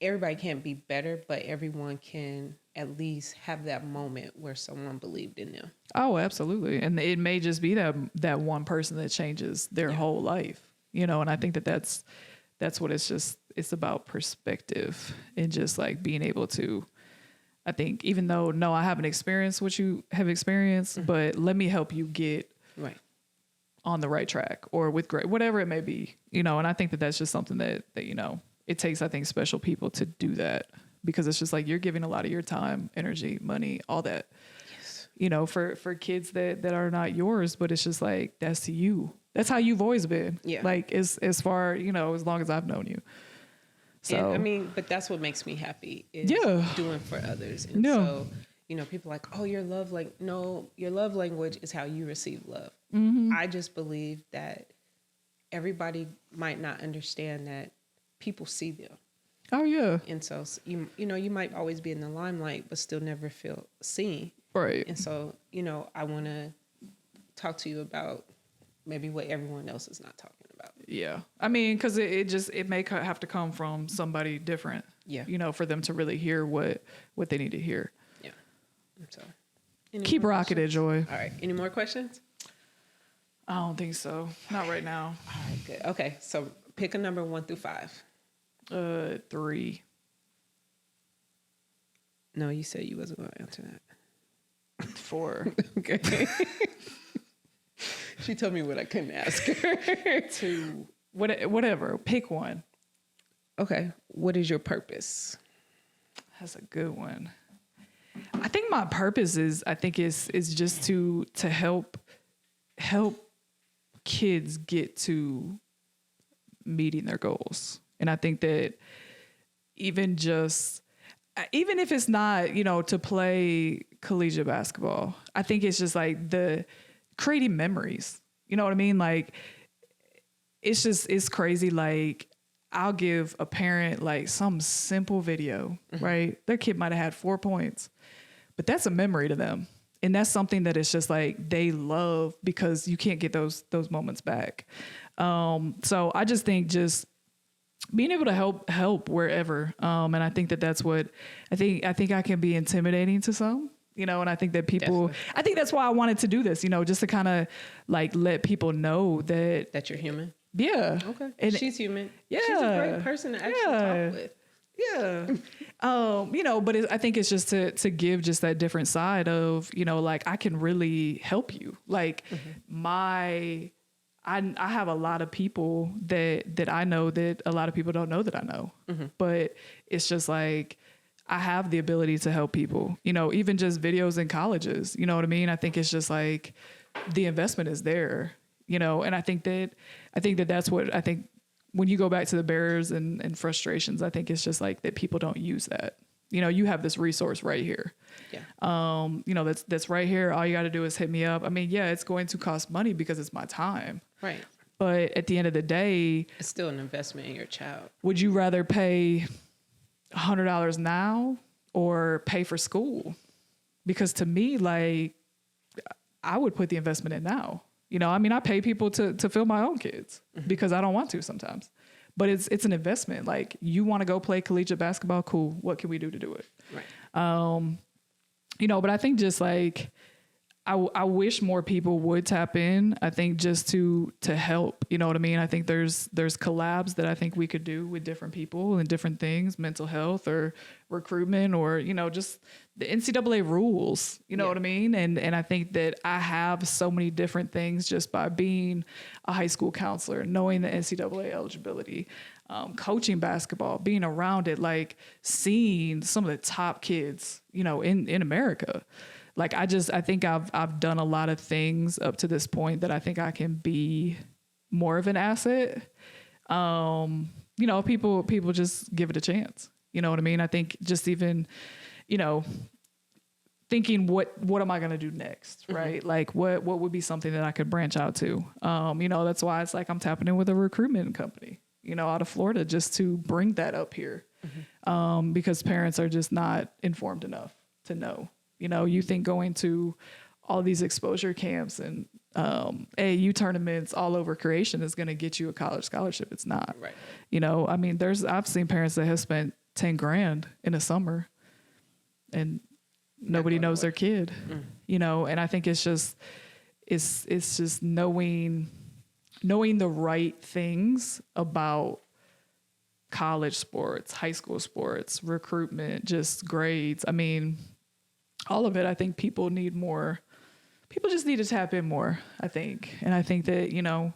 everybody can't be better, but everyone can at least have that moment where someone believed in them. Oh, absolutely. And it may just be that one person that changes their whole life, you know, and I think that's what it's about, perspective, and just like being able to, I think, even though, no, I haven't experienced what you have experienced, but let me help you get on the right track, or with great, whatever it may be, you know, and I think that's just something that, you know, it takes, I think, special people to do that, because it's just like you're giving a lot of your time, energy, money, all that, you know, for kids that are not yours, but it's just like, that's you. That's how you've always been. Yeah. Like as far, you know, as long as I've known you. So, and, I mean, but that's what makes me happy is doing for others. And so, you know, people are like, oh, your love language is how you receive love. I just believe that everybody might not understand that people see them. Oh yeah. And so you know, you might always be in the limelight, but still never feel seen. Right. And so, you know, I want to talk to you about maybe what everyone else is not talking about. Yeah. I mean, because it may have to come from somebody different. Yeah. You know, for them to really hear what they need to hear. Yeah. So any Keep more rocking it, questions? Joy. All right. Any more questions? I don't think so. Not right now. All right, good. Okay. So pick a number 1 through 5. 3. No, you said you wasn't going to answer that. 4. Okay. She told me what I couldn't ask her. 2. Whatever. Pick one. Okay. What is your purpose? That's a good one. I think my purpose is just to help kids get to meeting their goals. And I think that even if it's not, you know, to play collegiate basketball, I think it's just like the creating memories. You know what I mean? Like, it's crazy. Like, I'll give a parent like some simple video, right? Their kid might have had 4 points, but that's a memory to them. And that's something that it's just like they love because you can't get those moments back. So I just think just being able to help wherever. And I think that's what I think I can be intimidating to some, you know, and I think that people, definitely. I think that's why I wanted to do this, you know, just to kind of like let people know that you're human. Yeah. Okay. And she's human. Yeah. She's a great person to actually talk with. Yeah. You know, but I think it's just to give just that different side of, you know, like I can really help you. Like I have a lot of people that I know that a lot of people don't know that I know, but it's just like, I have the ability to help people, you know, even just videos in colleges, you know what I mean? I think it's just like the investment is there, you know, and I think that that's what I think when you go back to the barriers and frustrations, I think it's just like that people don't use that. You know, you have this resource right here. Yeah. You know, that's right here. All you got to do is hit me up. I mean, yeah, it's going to cost money because it's my time. Right. But at the end of the day, it's still an investment in your child. Would you rather pay $100 now or pay for school? Because to me, like, I would put the investment in now. You know, I mean, I pay people to fill my own kids because I don't want to sometimes. But it's an investment. Like, you want to go play collegiate basketball? Cool. What can we do to do it? Right. You know, but I think just like, I wish more people would tap in. I think just to help, you know what I mean? I think there's collabs that I think we could do with different people and different things, mental health or recruitment or, you know, just the NCAA rules, you know what I mean? And I think that I have so many different things just by being a high school counselor, knowing the NCAA eligibility, coaching basketball, being around it, like seeing some of the top kids, you know, in America. Like, I think I've done a lot of things up to this point that I think I can be more of an asset. You know, people just give it a chance. You know what I mean? I think just even, you know, thinking what am I going to do next? Right. Like what would be something that I could branch out to? You know, that's why it's like, I'm tapping in with a recruitment company, you know, out of Florida, just to bring that up here. Because parents are just not informed enough to know. You know, you think going to all these exposure camps and AAU tournaments all over creation is going to get you a college scholarship. It's not. Right. You know, I mean, I've seen parents that have spent $10,000 in a summer and nobody knows their kid. You know, and I think it's just knowing the right things about college sports, high school sports, recruitment, just grades. I mean, all of it. I think people just need to tap in more, I think. And I think that, you know,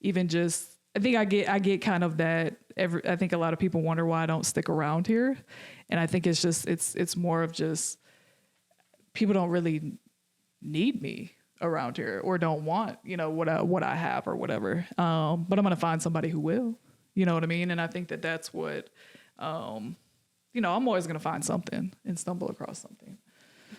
even just, I think I get kind of that I think a lot of people wonder why I don't stick around here. And I think it's just, it's more of just, people don't really need me around here or don't want, you know, what I have or whatever. But I'm going to find somebody who will, you know what I mean? And I think that that's what, you know, I'm always going to find something and stumble across something.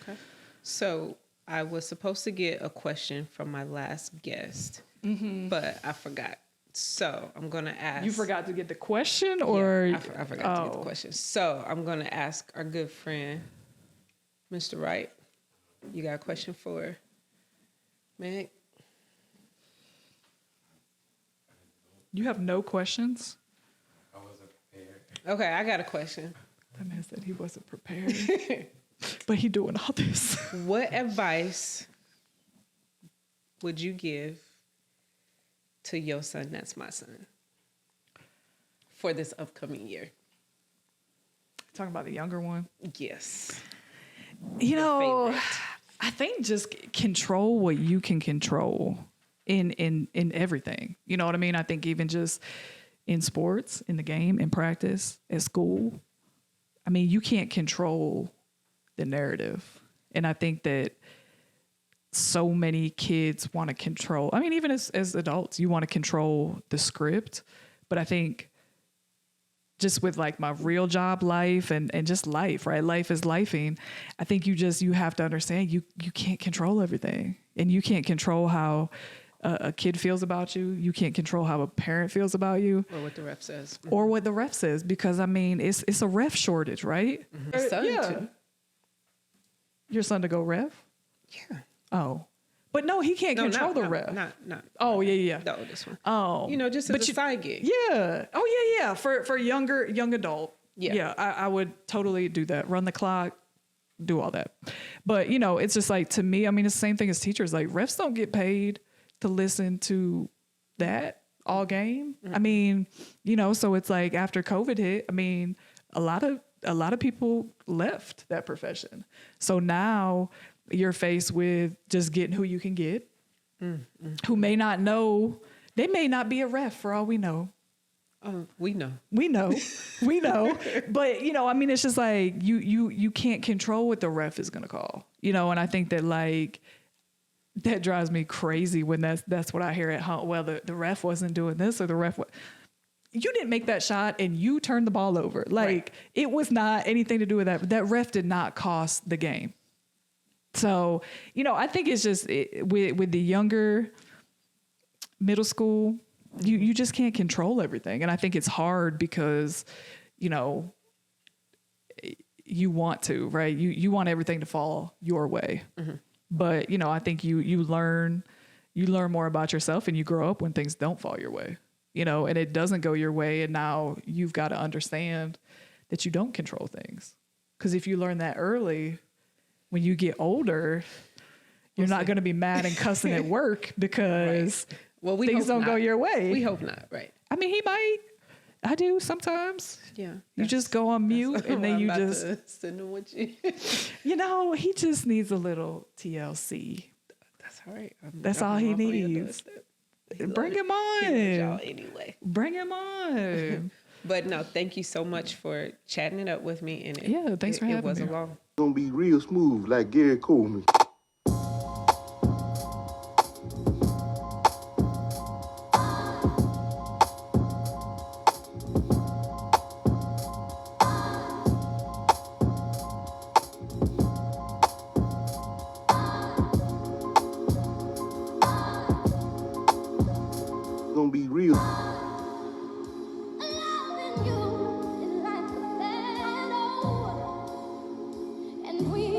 Okay. So I was supposed to get a question from my last guest, but I forgot. So I'm going to ask. You forgot to get the question or? Yeah, I forgot to get the question. So I'm going to ask our good friend, Mr. Wright. You got a question for Meg? You have no questions? I wasn't prepared. Okay, I got a question. That man said he wasn't prepared. But he doing all this. What advice would you give to your son, that's my son, for this upcoming year? Talking about the younger one. Yes. You know, favorite. I think just control what you can control in everything. You know what I mean? I think even just in sports, in the game, in practice, at school, I mean, you can't control the narrative. And I think that so many kids want to control, I mean, even as adults, you want to control the script. But I think just with like my real job life and just life, right? Life is lifing. I think you have to understand you can't control everything, and you can't control how a kid feels about you. You can't control how a parent feels about you, Or what the ref says. or what the ref says, because I mean, it's a ref shortage, right? Your son, too. Your son to go ref? Yeah. Oh, but no, he can't control the ref. Not. Oh yeah. The oldest one. Oh, You know, just as a side gig. Yeah. Oh yeah. For young adult. Yeah. Yeah. I would totally do that. Run the clock, do all that. But you know, it's just like, to me, I mean, it's the same thing as teachers. Like, refs don't get paid to listen to that all game. I mean, you know, so it's like after COVID hit, I mean, a lot of people left that profession. So now you're faced with just getting who you can get, who may not know, they may not be a ref for all we know. We know. We know. But, you know, I mean, it's just like you can't control what the ref is going to call, you know, and I think that like, that drives me crazy when that's what I hear at home. Well, the ref wasn't doing this, or the ref you didn't make that shot and you turned the ball over. Like, Right. It was not anything to do with that. That ref did not cost the game. So, you know, I think it's just with the younger middle school, you just can't control everything. And I think it's hard because, you know, you want to, right? You want everything to fall your way. Mm-hmm. But, you know, I think you learn more about yourself, and you grow up when things don't fall your way, you know, and it doesn't go your way. And now you've got to understand that you don't control things. Because if you learn that early, when you get older, you're not going to be mad and cussing at work because Right. Well, we things hope don't not. go your way. We hope not, right? I mean, he might. I do sometimes. Yeah. You just go on mute and then you just, send him with you. you know, he just needs a little TLC. That's all right. That's all he needs. Bring him on. Y'all anyway. Bring him on. But no, thank you so much for chatting it up with me. And Yeah, thanks for having It wasn't me. long. Gonna be real smooth like Gary Coleman. Gonna be real. Loving you is like a battle, and we